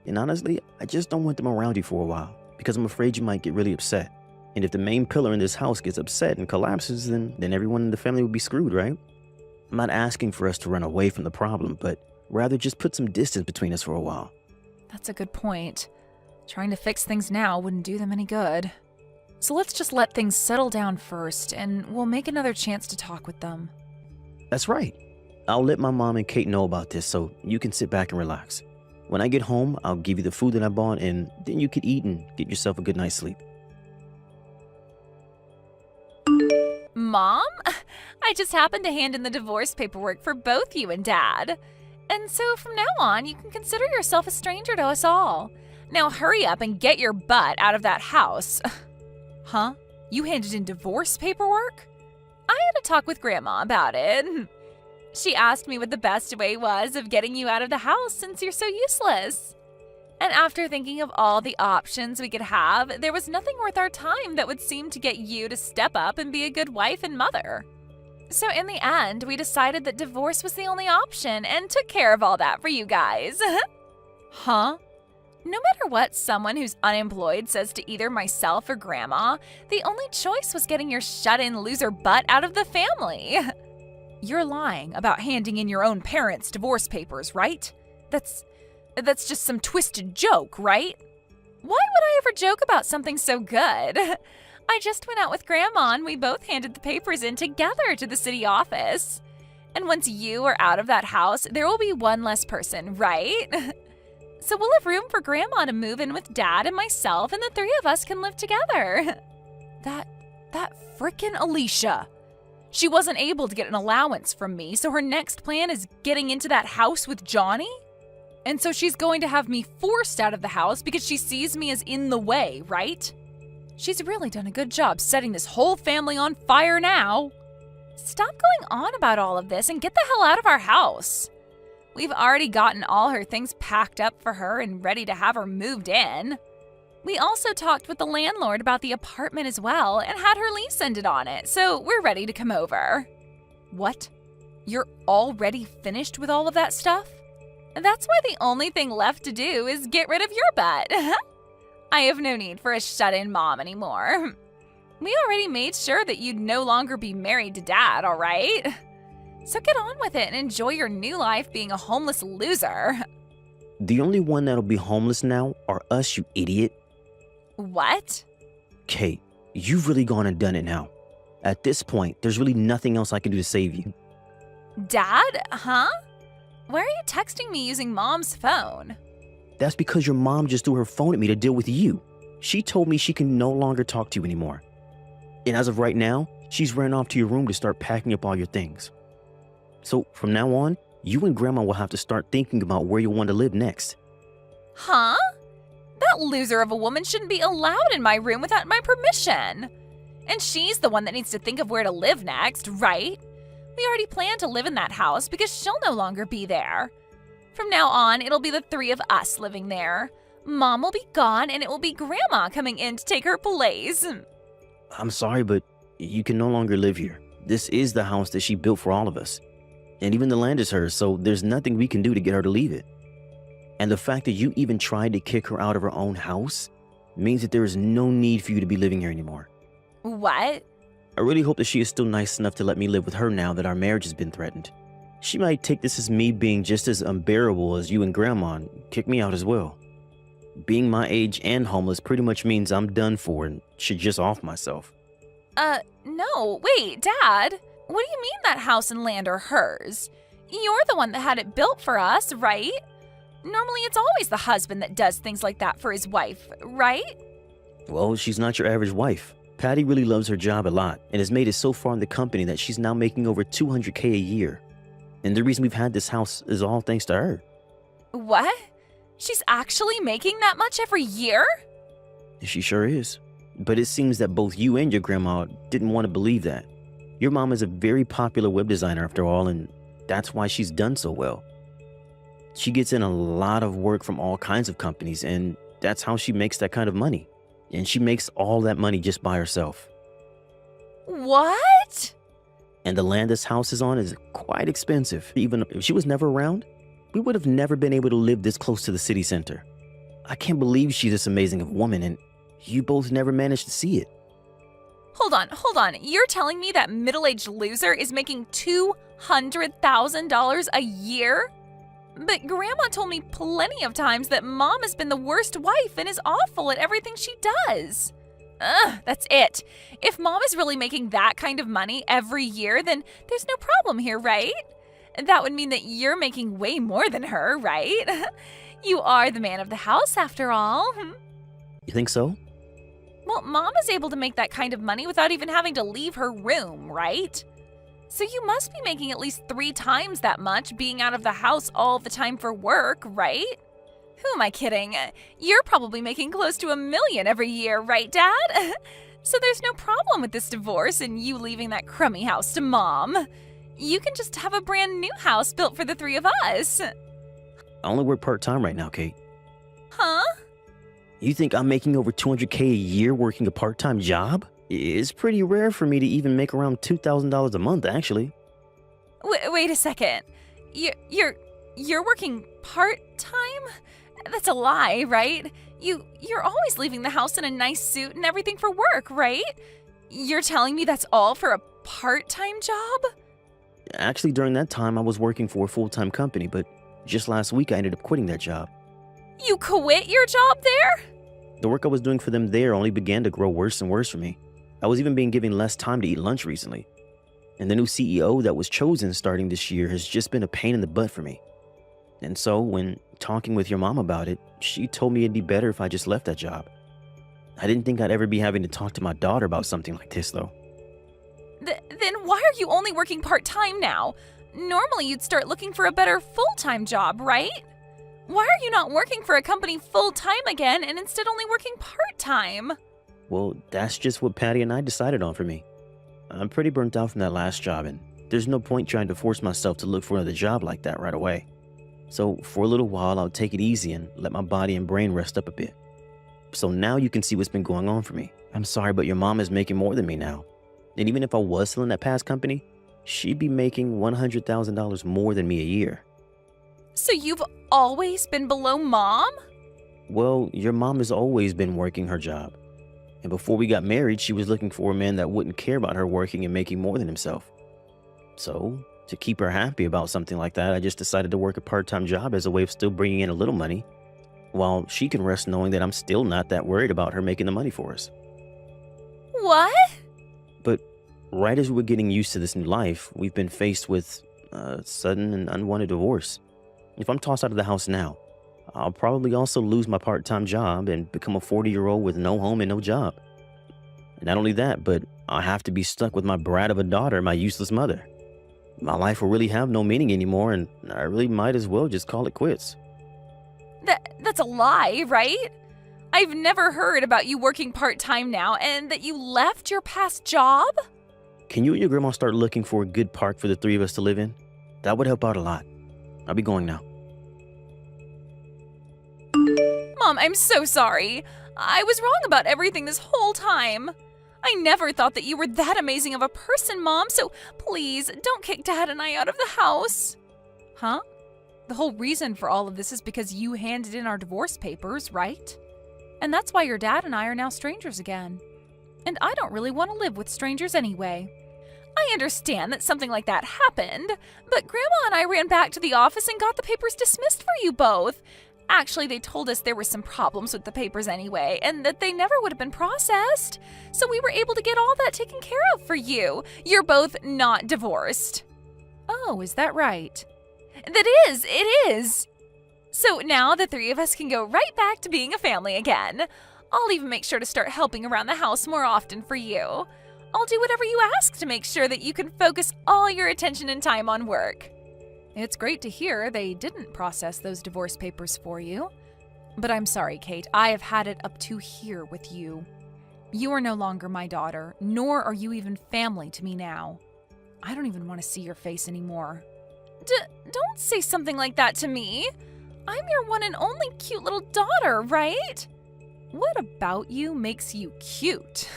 Speaker 2: And honestly, I just don't want them around you for a while, because I'm afraid you might get really upset. And if the main pillar in this house gets upset and collapses, then everyone in the family would be screwed, right? I'm not asking for us to run away from the problem, but rather just put some distance between us for a while.
Speaker 1: That's a good point. Trying to fix things now wouldn't do them any good. So let's just let things settle down first, and we'll make another chance to talk with them.
Speaker 2: That's right. I'll let my mom and Kate know about this so you can sit back and relax. When I get home, I'll give you the food that I bought, and then you can eat and get yourself a good night's sleep.
Speaker 1: Mom? I just happened to hand in the divorce paperwork for both you and Dad. And so from now on, you can consider yourself a stranger to us all. Now hurry up and get your butt out of that house. Huh? You handed in divorce paperwork? I had a talk with Grandma about it. She asked me what the best way was of getting you out of the house since you're so useless. And after thinking of all the options we could have, there was nothing worth our time that would seem to get you to step up and be a good wife and mother. So in the end, we decided that divorce was the only option and took care of all that for you guys. Huh? No matter what someone who's unemployed says to either myself or Grandma, the only choice was getting your shut-in loser butt out of the family. You're lying about handing in your own parents' divorce papers, right? That's just some twisted joke, right? Why would I ever joke about something so good? I just went out with Grandma and we both handed the papers in together to the city office. And once you are out of that house, there will be one less person, right? So we'll have room for Grandma to move in with Dad and myself, and the three of us can live together. That frickin' Alicia. She wasn't able to get an allowance from me, so her next plan is getting into that house with Johnny? And so she's going to have me forced out of the house because she sees me as in the way, right? She's really done a good job setting this whole family on fire now. Stop going on about all of this and get the hell out of our house. We've already gotten all her things packed up for her and ready to have her moved in. We also talked with the landlord about the apartment as well and had her lease ended on it, so we're ready to come over. What? You're already finished with all of that stuff? That's why the only thing left to do is get rid of your butt. I have no need for a shut-in mom anymore. We already made sure that you'd no longer be married to Dad, all right? So get on with it and enjoy your new life being a homeless loser.
Speaker 2: The only one that'll be homeless now are us, you idiot.
Speaker 1: What?
Speaker 2: Kate, you've really gone and done it now. At this point, there's really nothing else I can do to save you.
Speaker 1: Dad? Huh? Why are you texting me using Mom's phone?
Speaker 2: That's because your mom just threw her phone at me to deal with you. She told me she can no longer talk to you anymore. And as of right now, she's ran off to your room to start packing up all your things. So from now on, you and Grandma will have to start thinking about where you want to live next.
Speaker 1: Huh? That loser of a woman shouldn't be allowed in my room without my permission. And she's the one that needs to think of where to live next, right? We already planned to live in that house because she'll no longer be there. From now on, it'll be the three of us living there. Mom will be gone and it will be Grandma coming in to take her place.
Speaker 2: I'm sorry, but you can no longer live here. This is the house that she built for all of us. And even the land is hers, so there's nothing we can do to get her to leave it. And the fact that you even tried to kick her out of her own house means that there is no need for you to be living here anymore.
Speaker 1: What?
Speaker 2: I really hope that she is still nice enough to let me live with her now that our marriage has been threatened. She might take this as me being just as unbearable as you and Grandma and kick me out as well. Being my age and homeless pretty much means I'm done for and should just off myself.
Speaker 1: No, wait, Dad. What do you mean that house and land are hers? You're the one that had it built for us, right? Normally it's always the husband that does things like that for his wife, right?
Speaker 2: Well, she's not your average wife. Patty really loves her job a lot and has made it so far in the company that she's now making over $200K a year. And the reason we've had this house is all thanks to her.
Speaker 1: What? She's actually making that much every year?
Speaker 2: She sure is. But it seems that both you and your grandma didn't want to believe that. Your mom is a very popular web designer after all, and that's why she's done so well. She gets in a lot of work from all kinds of companies, and that's how she makes that kind of money. And she makes all that money just by herself.
Speaker 1: What?
Speaker 2: And the land this house is on is quite expensive. Even if she was never around, we would have never been able to live this close to the city center. I can't believe she's this amazing of a woman, and you both never managed to see it.
Speaker 1: Hold on. You're telling me that middle-aged loser is making $200,000 a year? But Grandma told me plenty of times that Mom has been the worst wife and is awful at everything she does. That's it. If Mom is really making that kind of money every year, then there's no problem here, right? That would mean that you're making way more than her, right? You are the man of the house, after all.
Speaker 2: You think so?
Speaker 1: Well, Mom is able to make that kind of money without even having to leave her room, right? So you must be making at least 3 times that much being out of the house all the time for work, right? Who am I kidding? You're probably making close to $1 million every year, right, Dad? So there's no problem with this divorce and you leaving that crummy house to Mom. You can just have a brand new house built for the 3 of us.
Speaker 2: I only work part-time right now, Kate.
Speaker 1: Huh?
Speaker 2: You think I'm making over $200K a year working a part-time job? It's pretty rare for me to even make around $2,000 a month, actually.
Speaker 1: Wait a second. You're working part-time? That's a lie, right? You're always leaving the house in a nice suit and everything for work, right? You're telling me that's all for a part-time job?
Speaker 2: Actually, during that time, I was working for a full-time company, but just last week I ended up quitting that job.
Speaker 1: You quit your job there?
Speaker 2: The work I was doing for them there only began to grow worse and worse for me. I was even being given less time to eat lunch recently. And the new CEO that was chosen starting this year has just been a pain in the butt for me. And so, when talking with your mom about it, she told me it'd be better if I just left that job. I didn't think I'd ever be having to talk to my daughter about something like this, though.
Speaker 1: Then why are you only working part-time now? Normally you'd start looking for a better full-time job, right? Why are you not working for a company full-time again and instead only working part-time?
Speaker 2: Well, that's just what Patty and I decided on for me. I'm pretty burnt out from that last job, and there's no point trying to force myself to look for another job like that right away. So for a little while, I'll take it easy and let my body and brain rest up a bit. So now you can see what's been going on for me. I'm sorry, but your mom is making more than me now. And even if I was still in that past company, she'd be making $100,000 more than me a year.
Speaker 1: So you've always been below Mom?
Speaker 2: Well, your mom has always been working her job. And before we got married, she was looking for a man that wouldn't care about her working and making more than himself. So, to keep her happy about something like that, I just decided to work a part-time job as a way of still bringing in a little money, while she can rest knowing that I'm still not that worried about her making the money for us.
Speaker 1: What?
Speaker 2: But right as we were getting used to this new life, we've been faced with a sudden and unwanted divorce. If I'm tossed out of the house now, I'll probably also lose my part-time job and become a 40-year-old with no home and no job. And not only that, but I'll have to be stuck with my brat of a daughter and my useless mother. My life will really have no meaning anymore, and I really might as well just call it quits.
Speaker 1: That's a lie, right? I've never heard about you working part-time now and that you left your past job.
Speaker 2: Can you and your grandma start looking for a good park for the three of us to live in? That would help out a lot. I'll be going now.
Speaker 1: Mom, I'm so sorry. I was wrong about everything this whole time. I never thought that you were that amazing of a person, Mom, so please don't kick Dad and I out of the house. Huh? The whole reason for all of this is because you handed in our divorce papers, right? And that's why your dad and I are now strangers again. And I don't really want to live with strangers anyway. I understand that something like that happened, but Grandma and I ran back to the office and got the papers dismissed for you both. Actually, they told us there were some problems with the papers anyway, and that they never would have been processed. So we were able to get all that taken care of for you. You're both not divorced. Oh, is that right? It is. So now the three of us can go right back to being a family again. I'll even make sure to start helping around the house more often for you. I'll do whatever you ask to make sure that you can focus all your attention and time on work. It's great to hear they didn't process those divorce papers for you. But I'm sorry, Kate, I have had it up to here with you. You are no longer my daughter, nor are you even family to me now. I don't even want to see your face anymore. Don't say something like that to me. I'm your one and only cute little daughter, right? What about you makes you cute?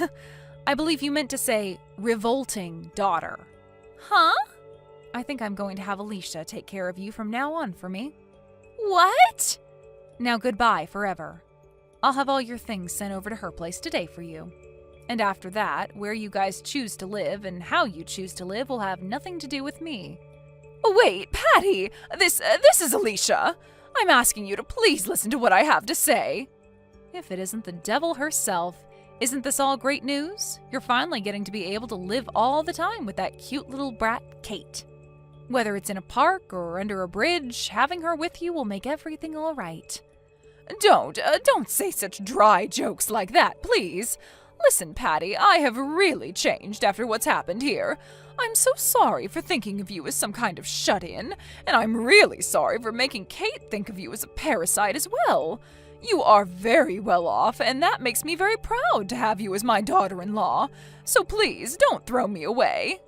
Speaker 1: I believe you meant to say revolting daughter. Huh? I think I'm going to have Alicia take care of you from now on for me. What? Now goodbye forever. I'll have all your things sent over to her place today for you. And after that, where you guys choose to live and how you choose to live will have nothing to do with me. Wait, Patty! This is Alicia! I'm asking you to please listen to what I have to say. If it isn't the devil herself, isn't this all great news? You're finally getting to be able to live all the time with that cute little brat, Kate. Whether it's in a park or under a bridge, having her with you will make everything all right. Don't say such dry jokes like that, please. Listen, Patty, I have really changed after what's happened here. I'm so sorry for thinking of you as some kind of shut-in, and I'm really sorry for making Kate think of you as a parasite as well. You are very well off, and that makes me very proud to have you as my daughter-in-law, so please don't throw me away.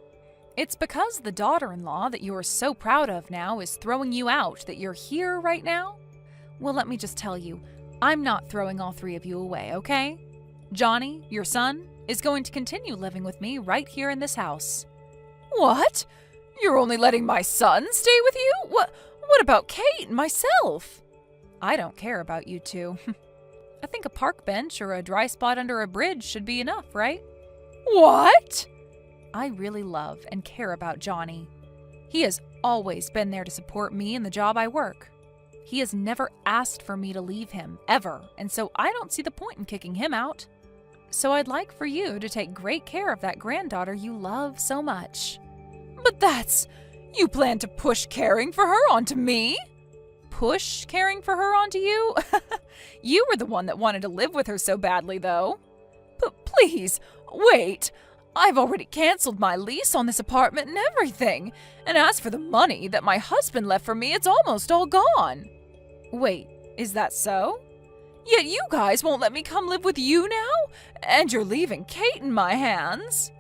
Speaker 1: It's because the daughter-in-law that you are so proud of now is throwing you out that you're here right now? Well, let me just tell you, I'm not throwing all three of you away, okay? Johnny, your son, is going to continue living with me right here in this house. What? You're only letting my son stay with you? What about Kate and myself? I don't care about you two. I think a park bench or a dry spot under a bridge should be enough, right? What? I really love and care about Johnny. He has always been there to support me in the job I work. He has never asked for me to leave him, ever, and so I don't see the point in kicking him out. So I'd like for you to take great care of that granddaughter you love so much. But you plan to push caring for her onto me? Push caring for her onto you? You were the one that wanted to live with her so badly, though. But please, wait. I've already canceled my lease on this apartment and everything. And as for the money that my husband left for me, it's almost all gone. Wait, is that so? Yet you guys won't let me come live with you now? And you're leaving Kate in my hands?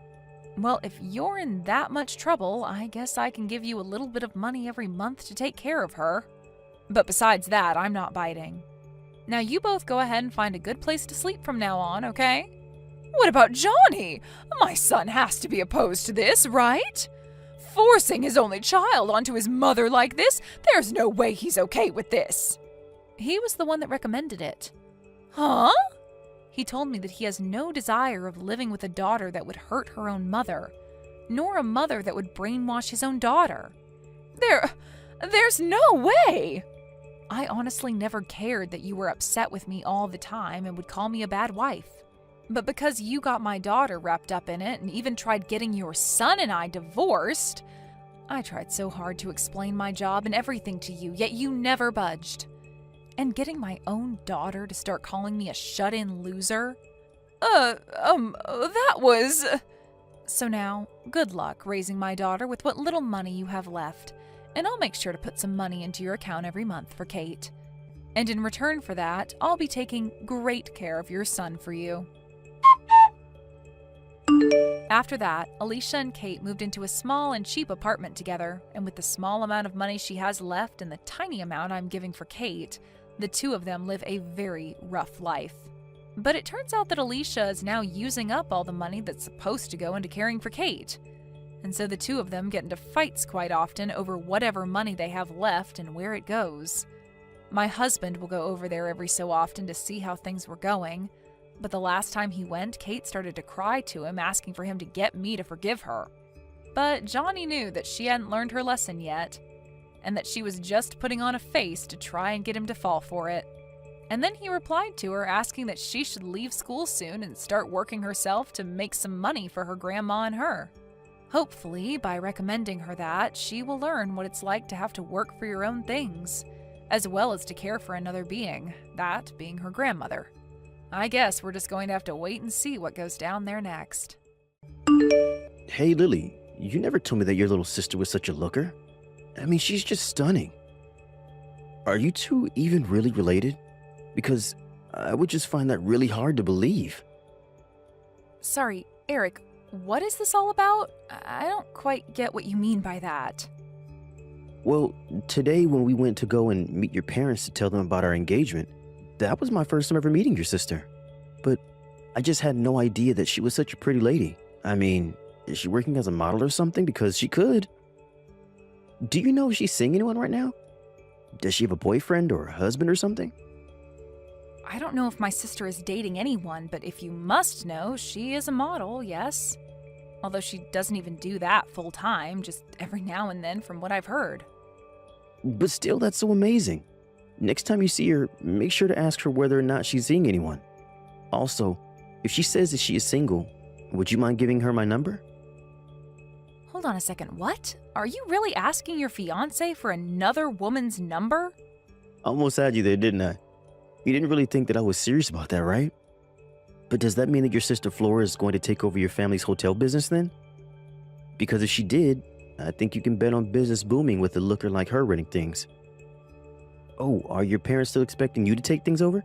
Speaker 1: Well, if you're in that much trouble, I guess I can give you a little bit of money every month to take care of her. But besides that, I'm not biting. Now you both go ahead and find a good place to sleep from now on, okay? What about Johnny? My son has to be opposed to this, right? Forcing his only child onto his mother like this, there's no way he's okay with this. He was the one that recommended it. Huh? He told me that he has no desire of living with a daughter that would hurt her own mother, nor a mother that would brainwash his own daughter. There's no way! I honestly never cared that you were upset with me all the time and would call me a bad wife. But because you got my daughter wrapped up in it and even tried getting your son and I divorced, I tried so hard to explain my job and everything to you, yet you never budged. And getting my own daughter to start calling me a shut-in loser? That was... So now, good luck raising my daughter with what little money you have left, and I'll make sure to put some money into your account every month for Kate. And in return for that, I'll be taking great care of your son for you. After that, Alicia and Kate moved into a small and cheap apartment together, and with the small amount of money she has left and the tiny amount I'm giving for Kate, the two of them live a very rough life. But it turns out that Alicia is now using up all the money that's supposed to go into caring for Kate. And so the two of them get into fights quite often over whatever money they have left and where it goes. My husband will go over there every so often to see how things were going, but the last time he went, Kate started to cry to him, asking for him to get me to forgive her. But Johnny knew that she hadn't learned her lesson yet, and that she was just putting on a face to try and get him to fall for it. And then he replied to her, asking that she should leave school soon and start working herself to make some money for her grandma and her. Hopefully, by recommending her that, she will learn what it's like to have to work for your own things, as well as to care for another being, that being her grandmother. I guess we're just going to have to wait and see what goes down there next.
Speaker 2: Hey, Lily, you never told me that your little sister was such a looker. I mean, she's just stunning. Are you two even really related? Because I would just find that really hard to believe.
Speaker 1: Sorry, Eric, what is this all about? I don't quite get what you mean by that.
Speaker 2: Well, today when we went to go and meet your parents to tell them about our engagement, that was my first time ever meeting your sister. But I just had no idea that she was such a pretty lady. I mean, is she working as a model or something? Because she could. Do you know if she's seeing anyone right now? Does she have a boyfriend or a husband or something?
Speaker 1: I don't know if my sister is dating anyone, but if you must know, she is a model, yes. Although she doesn't even do that full time, just every now and then from what I've heard.
Speaker 2: But still, that's so amazing. Next time you see her, make sure to ask her whether or not she's seeing anyone. Also, if she says that she is single, would you mind giving her my number?
Speaker 1: Hold on a second, what? Are you really asking your fiancé for another woman's number?
Speaker 2: Almost had you there, didn't I? You didn't really think that I was serious about that, right? But does that mean that your sister Flora is going to take over your family's hotel business then? Because if she did, I think you can bet on business booming with a looker like her running things. Oh, are your parents still expecting you to take things over?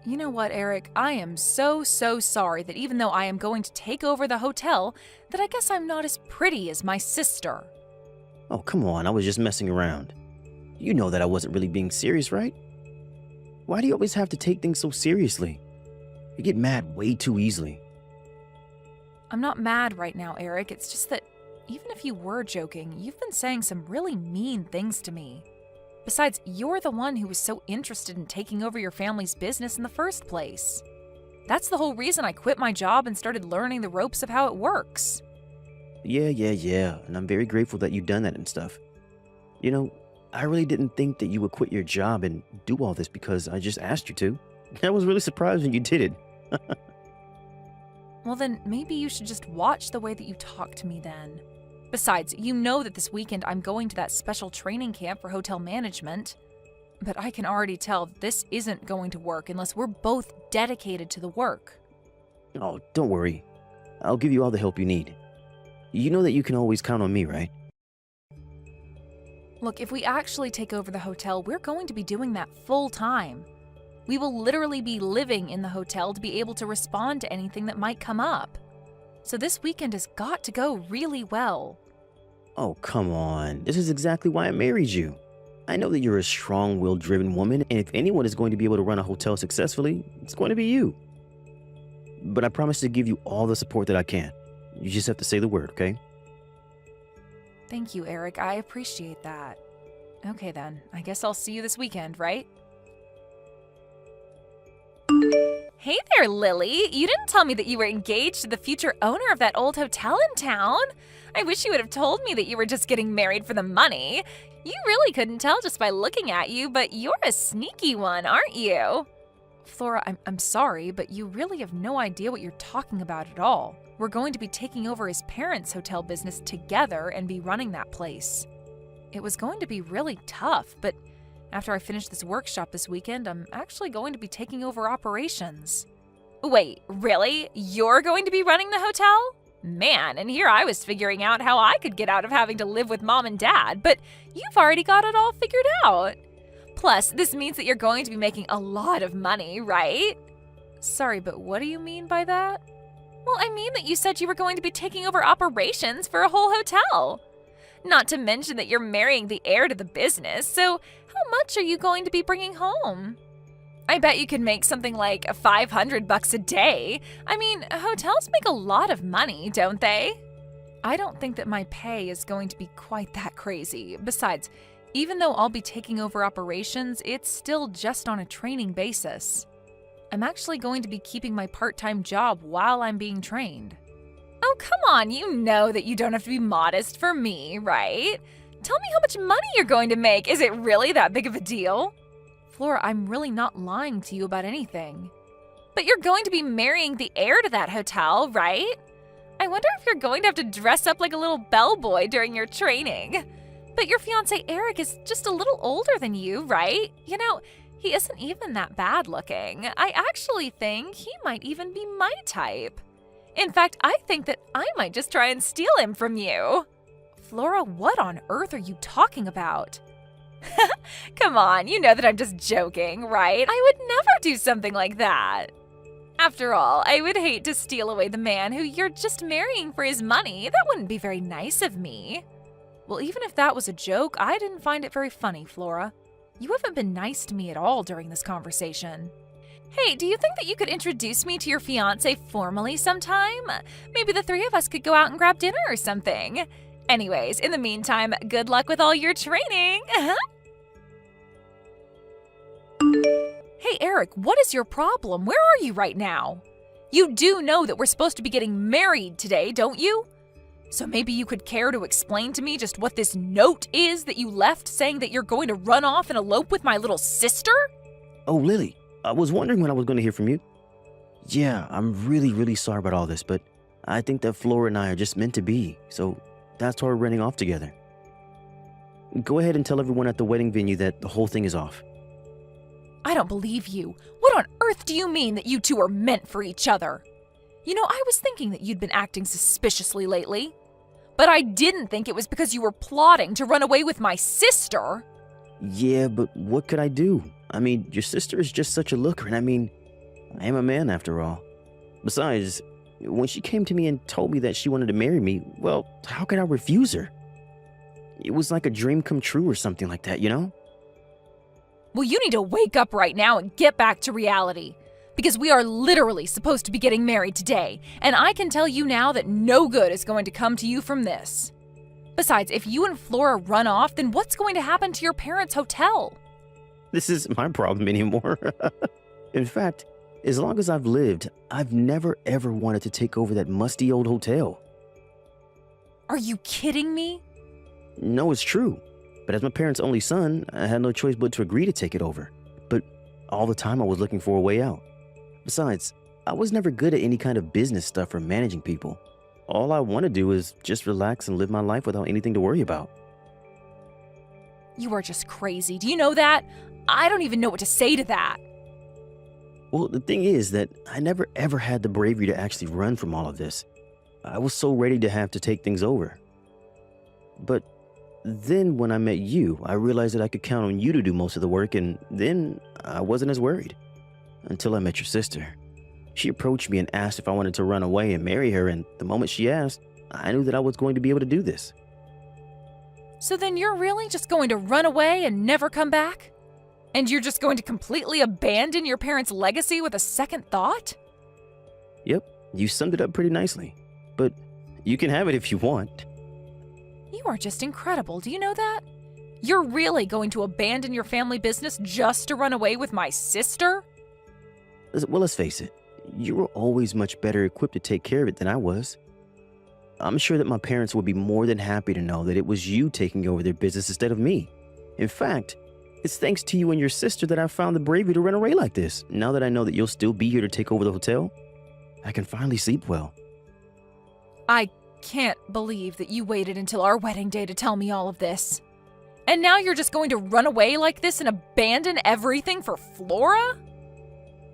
Speaker 1: You know what, Eric? I am so sorry that even though I am going to take over the hotel, that I guess I'm not as pretty as my sister.
Speaker 2: Oh, come on, I was just messing around. You know that I wasn't really being serious, right? Why do you always have to take things so seriously? You get mad way too easily.
Speaker 1: I'm not mad right now, Eric. It's just that even if you were joking, you've been saying some really mean things to me. Besides, you're the one who was so interested in taking over your family's business in the first place. That's the whole reason I quit my job and started learning the ropes of how it works.
Speaker 2: Yeah, and I'm very grateful that you've done that and stuff. You know, I really didn't think that you would quit your job and do all this because I just asked you to. I was really surprised when you did it.
Speaker 1: Well then, maybe you should just watch the way that you talk to me then. Besides, you know that this weekend I'm going to that special training camp for hotel management. But I can already tell this isn't going to work unless we're both dedicated to the work.
Speaker 2: Oh, don't worry. I'll give you all the help you need. You know that you can always count on me, right?
Speaker 1: Look, if we actually take over the hotel, we're going to be doing that full time. We will literally be living in the hotel to be able to respond to anything that might come up. So this weekend has got to go really well.
Speaker 2: Oh, come on. This is exactly why I married you. I know that you're a strong-willed, driven woman, and if anyone is going to be able to run a hotel successfully, it's going to be you. But I promise to give you all the support that I can. You just have to say the word, okay?
Speaker 1: Thank you, Eric. I appreciate that. Okay then, I guess I'll see you this weekend, right? Hey there, Lily. You didn't tell me that you were engaged to the future owner of that old hotel in town. I wish you would have told me that you were just getting married for the money. You really couldn't tell just by looking at you, but you're a sneaky one, aren't you? Flora, I'm sorry, but you really have no idea what you're talking about at all. We're going to be taking over his parents' hotel business together and be running that place. It was going to be really tough, but after I finish this workshop this weekend, I'm actually going to be taking over operations. Wait, really? You're going to be running the hotel? Man, and here I was figuring out how I could get out of having to live with mom and dad, but you've already got it all figured out. Plus, this means that you're going to be making a lot of money, right? Sorry, but what do you mean by that? Well, I mean that you said you were going to be taking over operations for a whole hotel. Not to mention that you're marrying the heir to the business, so how much are you going to be bringing home? I bet you could make something like $500 a day. I mean, hotels make a lot of money, don't they? I don't think that my pay is going to be quite that crazy. Besides, even though I'll be taking over operations, it's still just on a training basis. I'm actually going to be keeping my part-time job while I'm being trained. Oh, come on, you know that you don't have to be modest for me, right? Tell me how much money you're going to make. Is it really that big of a deal? Flora, I'm really not lying to you about anything. But you're going to be marrying the heir to that hotel, right? I wonder if you're going to have to dress up like a little bellboy during your training. But your fiancé Eric is just a little older than you, right? You know, he isn't even that bad looking. I actually think he might even be my type. In fact, I think that I might just try and steal him from you. Flora, what on earth are you talking about? Come on, you know that I'm just joking, right? I would never do something like that. After all, I would hate to steal away the man who you're just marrying for his money. That wouldn't be very nice of me. Well, even if that was a joke, I didn't find it very funny, Flora. You haven't been nice to me at all during this conversation. Hey, do you think that you could introduce me to your fiancé formally sometime? Maybe the three of us could go out and grab dinner or something. Anyways, in the meantime, good luck with all your training. Hey, Eric, what is your problem? Where are you right now? You do know that we're supposed to be getting married today, don't you? So maybe you could care to explain to me just what this note is that you left saying that you're going to run off and elope with my little sister?
Speaker 2: Oh, Lily, I was wondering when I was going to hear from you. Yeah, I'm really sorry about all this, but I think that Flora and I are just meant to be, so that's why we're running off together. Go ahead and tell everyone at the wedding venue that the whole thing is off.
Speaker 1: I don't believe you. What on earth do you mean that you two are meant for each other? You know, I was thinking that you'd been acting suspiciously lately. But I didn't think it was because you were plotting to run away with my sister.
Speaker 2: Yeah, but what could I do? I mean, your sister is just such a looker, and I mean, I am a man after all. Besides, when she came to me and told me that she wanted to marry me, well, how could I refuse her? It was like a dream come true or something like that, you know?
Speaker 1: Well, you need to wake up right now and get back to reality. Because we are literally supposed to be getting married today, and I can tell you now that no good is going to come to you from this. Besides, if you and Flora run off, then what's going to happen to your parents' hotel?
Speaker 2: This isn't my problem anymore. In fact, as long as I've lived, I've never ever wanted to take over that musty old hotel.
Speaker 1: Are you kidding me?
Speaker 2: No, it's true. But as my parents' only son, I had no choice but to agree to take it over. But all the time I was looking for a way out. Besides, I was never good at any kind of business stuff or managing people. All I want to do is just relax and live my life without anything to worry about.
Speaker 1: You are just crazy. Do you know that? I don't even know what to say to that.
Speaker 2: Well, the thing is that I never ever had the bravery to actually run from all of this. I was so ready to have to take things over. But then when I met you, I realized that I could count on you to do most of the work, and then I wasn't as worried. Until I met your sister. She approached me and asked if I wanted to run away and marry her, and the moment she asked, I knew that I was going to be able to do this.
Speaker 1: So then you're really just going to run away and never come back? And you're just going to completely abandon your parents' legacy with a second thought?
Speaker 2: Yep, you summed it up pretty nicely. But you can have it if you want.
Speaker 1: You are just incredible, do you know that? You're really going to abandon your family business just to run away with my sister?
Speaker 2: Well, let's face it, you were always much better equipped to take care of it than I was. I'm sure that my parents would be more than happy to know that it was you taking over their business instead of me. In fact, it's thanks to you and your sister that I found the bravery to run away like this. Now that I know that you'll still be here to take over the hotel, I can finally sleep well.
Speaker 1: I can't believe that you waited until our wedding day to tell me all of this. And now you're just going to run away like this and abandon everything for Flora?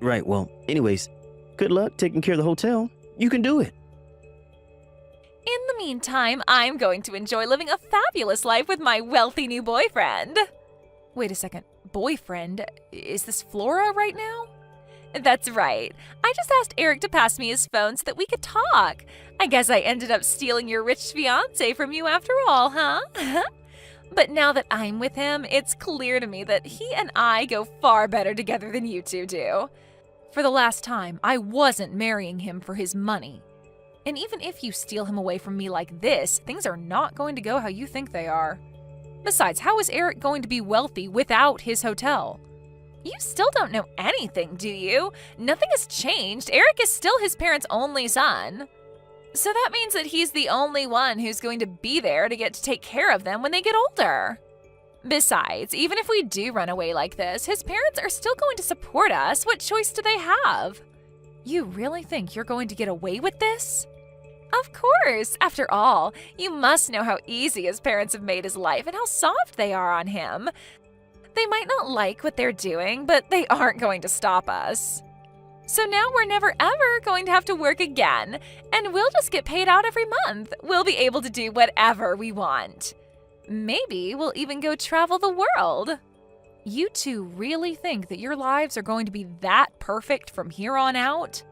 Speaker 2: Right, well, anyways, good luck taking care of the hotel. You can do it.
Speaker 1: In the meantime, I'm going to enjoy living a fabulous life with my wealthy new boyfriend. Wait a second. boyfriend. Is this Flora right now? That's right. I just asked Eric to pass me his phone so that we could talk. I guess I ended up stealing your rich fiancé from you after all, huh? But now that I'm with him, it's clear to me that he and I go far better together than you two do. For the last time, I wasn't marrying him for his money. And even if you steal him away from me like this, things are not going to go how you think they are. Besides, how is Eric going to be wealthy without his hotel? You still don't know anything, do you? Nothing has changed. Eric is still his parents' only son. So that means that he's the only one who's going to be there to get to take care of them when they get older. Besides, even if we do run away like this, his parents are still going to support us. What choice do they have? You really think you're going to get away with this? Of course. After all, you must know how easy his parents have made his life and how soft they are on him. They might not like what they're doing, but they aren't going to stop us. So now we're never ever going to have to work again, and we'll just get paid out every month. We'll be able to do whatever we want. Maybe we'll even go travel the world. You two really think that your lives are going to be that perfect from here on out?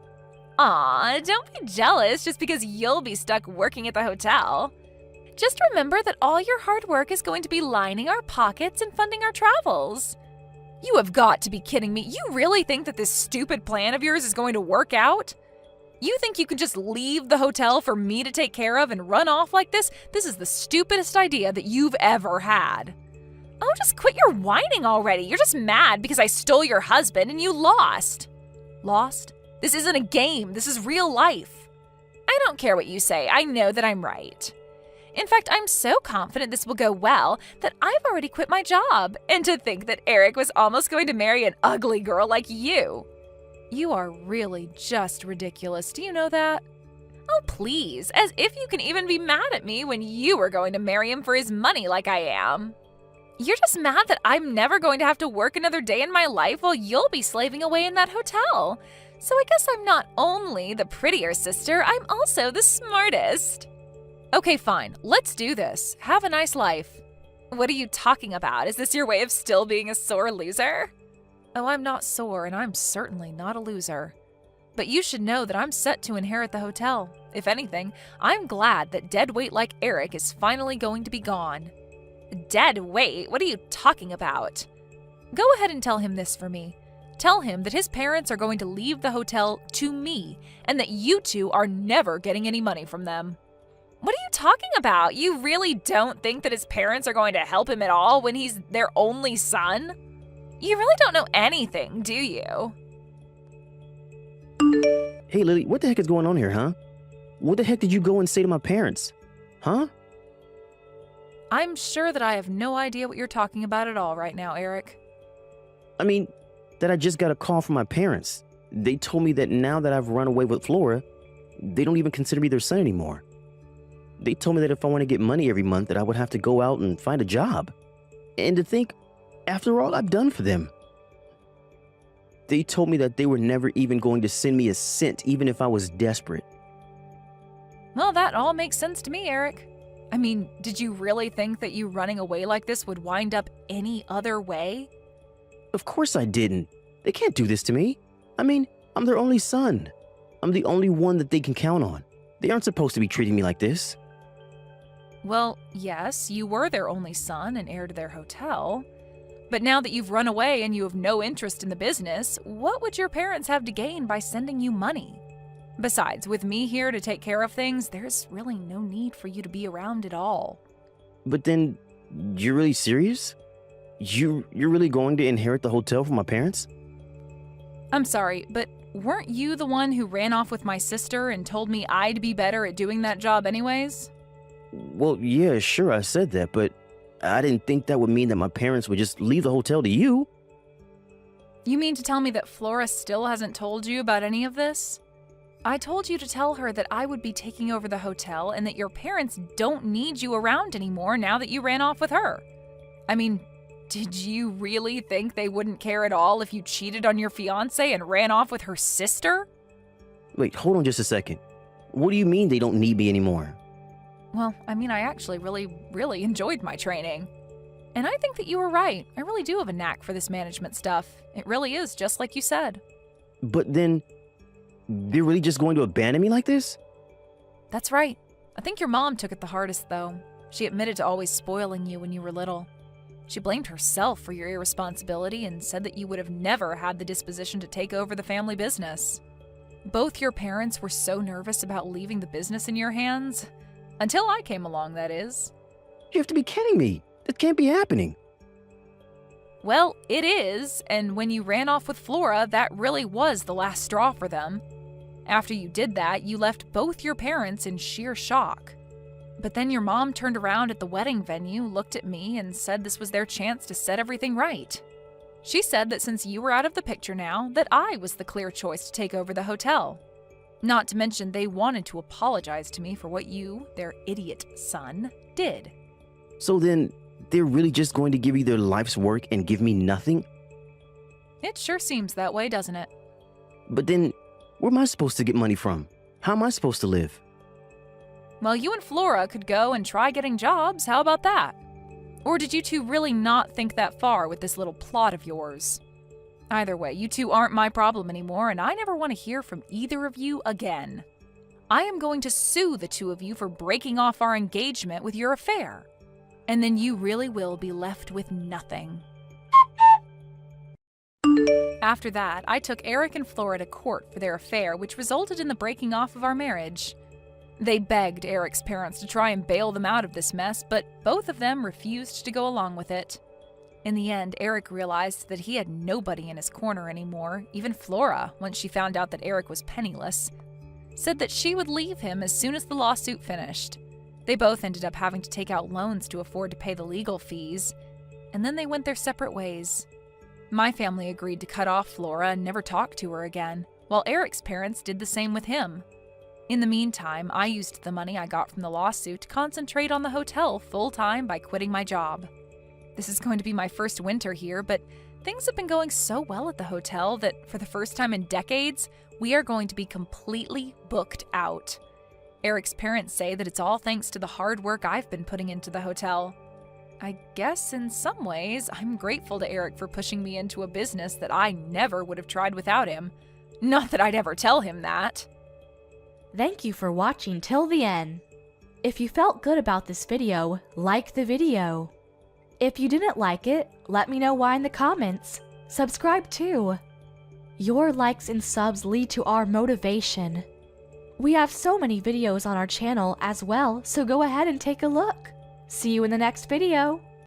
Speaker 1: Aw, don't be jealous just because you'll be stuck working at the hotel. Just remember that all your hard work is going to be lining our pockets and funding our travels. You have got to be kidding me. You really think that this stupid plan of yours is going to work out? You think you can just leave the hotel for me to take care of and run off like this? This is the stupidest idea that you've ever had. Oh, just quit your whining already. You're just mad because I stole your husband and you lost. Lost? This isn't a game. This is real life. I don't care what you say. I know that I'm right. In fact, I'm so confident this will go well that I've already quit my job. And to think that Eric was almost going to marry an ugly girl like you. You are really just ridiculous. Do you know that? Oh, please. As if you can even be mad at me when you were going to marry him for his money like I am. You're just mad that I'm never going to have to work another day in my life while you'll be slaving away in that hotel. So I guess I'm not only the prettier sister, I'm also the smartest. Okay, fine. Let's do this. Have a nice life. What are you talking about? Is this your way of still being a sore loser? Oh, I'm not sore, and I'm certainly not a loser. But you should know that I'm set to inherit the hotel. If anything, I'm glad that dead weight like Eric is finally going to be gone. Dead weight? What are you talking about? Go ahead and tell him this for me. Tell him that his parents are going to leave the hotel to me, and that you two are never getting any money from them. What are you talking about? You really don't think that his parents are going to help him at all when he's their only son? You really don't know anything, do you?
Speaker 2: Hey, Lily, what the heck is going on here, huh? What the heck did you go and say to my parents? Huh?
Speaker 1: I'm sure that I have no idea what you're talking about at all right now, Eric.
Speaker 2: I mean, that I just got a call from my parents. They told me that now that I've run away with Flora, they don't even consider me their son anymore. They told me that if I want to get money every month, that I would have to go out and find a job. And to think, after all I've done for them. They told me that they were never even going to send me a cent, even if I was desperate.
Speaker 1: Well, that all makes sense to me, Eric. I mean, did you really think that you running away like this would wind up any other way?
Speaker 2: Of course I didn't. They can't do this to me. I mean, I'm their only son. I'm the only one that they can count on. They aren't supposed to be treating me like this.
Speaker 1: Well, yes, you were their only son and heir to their hotel. But now that you've run away and you have no interest in the business, what would your parents have to gain by sending you money? Besides, with me here to take care of things, there's really no need for you to be around at all.
Speaker 2: But then, you're really serious? You're really going to inherit the hotel from my parents?
Speaker 1: I'm sorry, but weren't you the one who ran off with my sister and told me I'd be better at doing that job anyways?
Speaker 2: Well, yeah, sure, I said that, but I didn't think that would mean that my parents would just leave the hotel to you.
Speaker 1: You mean to tell me that Flora still hasn't told you about any of this? I told you to tell her that I would be taking over the hotel and that your parents don't need you around anymore now that you ran off with her. I mean, did you really think they wouldn't care at all if you cheated on your fiancé and ran off with her sister?
Speaker 2: Wait, hold on just a second. What do you mean they don't need me anymore?
Speaker 1: Well, I mean, I actually really enjoyed my training. And I think that you were right. I really do have a knack for this management stuff. It really is just like you said.
Speaker 2: But then, they're really just going to abandon me like this?
Speaker 1: That's right. I think your mom took it the hardest, though. She admitted to always spoiling you when you were little. She blamed herself for your irresponsibility and said that you would have never had the disposition to take over the family business. Both your parents were so nervous about leaving the business in your hands. Until I came along, that is.
Speaker 2: You have to be kidding me. That can't be happening.
Speaker 1: Well, it is, and when you ran off with Flora, that really was the last straw for them. After you did that, you left both your parents in sheer shock. But then your mom turned around at the wedding venue, looked at me, and said this was their chance to set everything right. She said that since you were out of the picture now, that I was the clear choice to take over the hotel. Not to mention they wanted to apologize to me for what you, their idiot son, did.
Speaker 2: So then, they're really just going to give you their life's work and give me nothing?
Speaker 1: It sure seems that way, doesn't it?
Speaker 2: But then, where am I supposed to get money from? How am I supposed to live?
Speaker 1: Well, you and Flora could go and try getting jobs. How about that? Or did you two really not think that far with this little plot of yours? Either way, you two aren't my problem anymore, and I never want to hear from either of you again. I am going to sue the two of you for breaking off our engagement with your affair. And then you really will be left with nothing. After that, I took Eric and Flora to court for their affair, which resulted in the breaking off of our marriage. They begged Eric's parents to try and bail them out of this mess, but both of them refused to go along with it. In the end, Eric realized that he had nobody in his corner anymore. Even Flora, once she found out that Eric was penniless, said that she would leave him as soon as the lawsuit finished. They both ended up having to take out loans to afford to pay the legal fees, and then they went their separate ways. My family agreed to cut off Flora and never talk to her again, while Eric's parents did the same with him. In the meantime, I used the money I got from the lawsuit to concentrate on the hotel full-time by quitting my job. This is going to be my first winter here, but things have been going so well at the hotel that for the first time in decades, we are going to be completely booked out. Eric's parents say that it's all thanks to the hard work I've been putting into the hotel. I guess in some ways, I'm grateful to Eric for pushing me into a business that I never would have tried without him. Not that I'd ever tell him that.
Speaker 3: Thank you for watching till the end. If you felt good about this video, like the video. If you didn't like it, let me know why in the comments. Subscribe too. Your likes and subs lead to our motivation. We have so many videos on our channel as well, so go ahead and take a look. See you in the next video.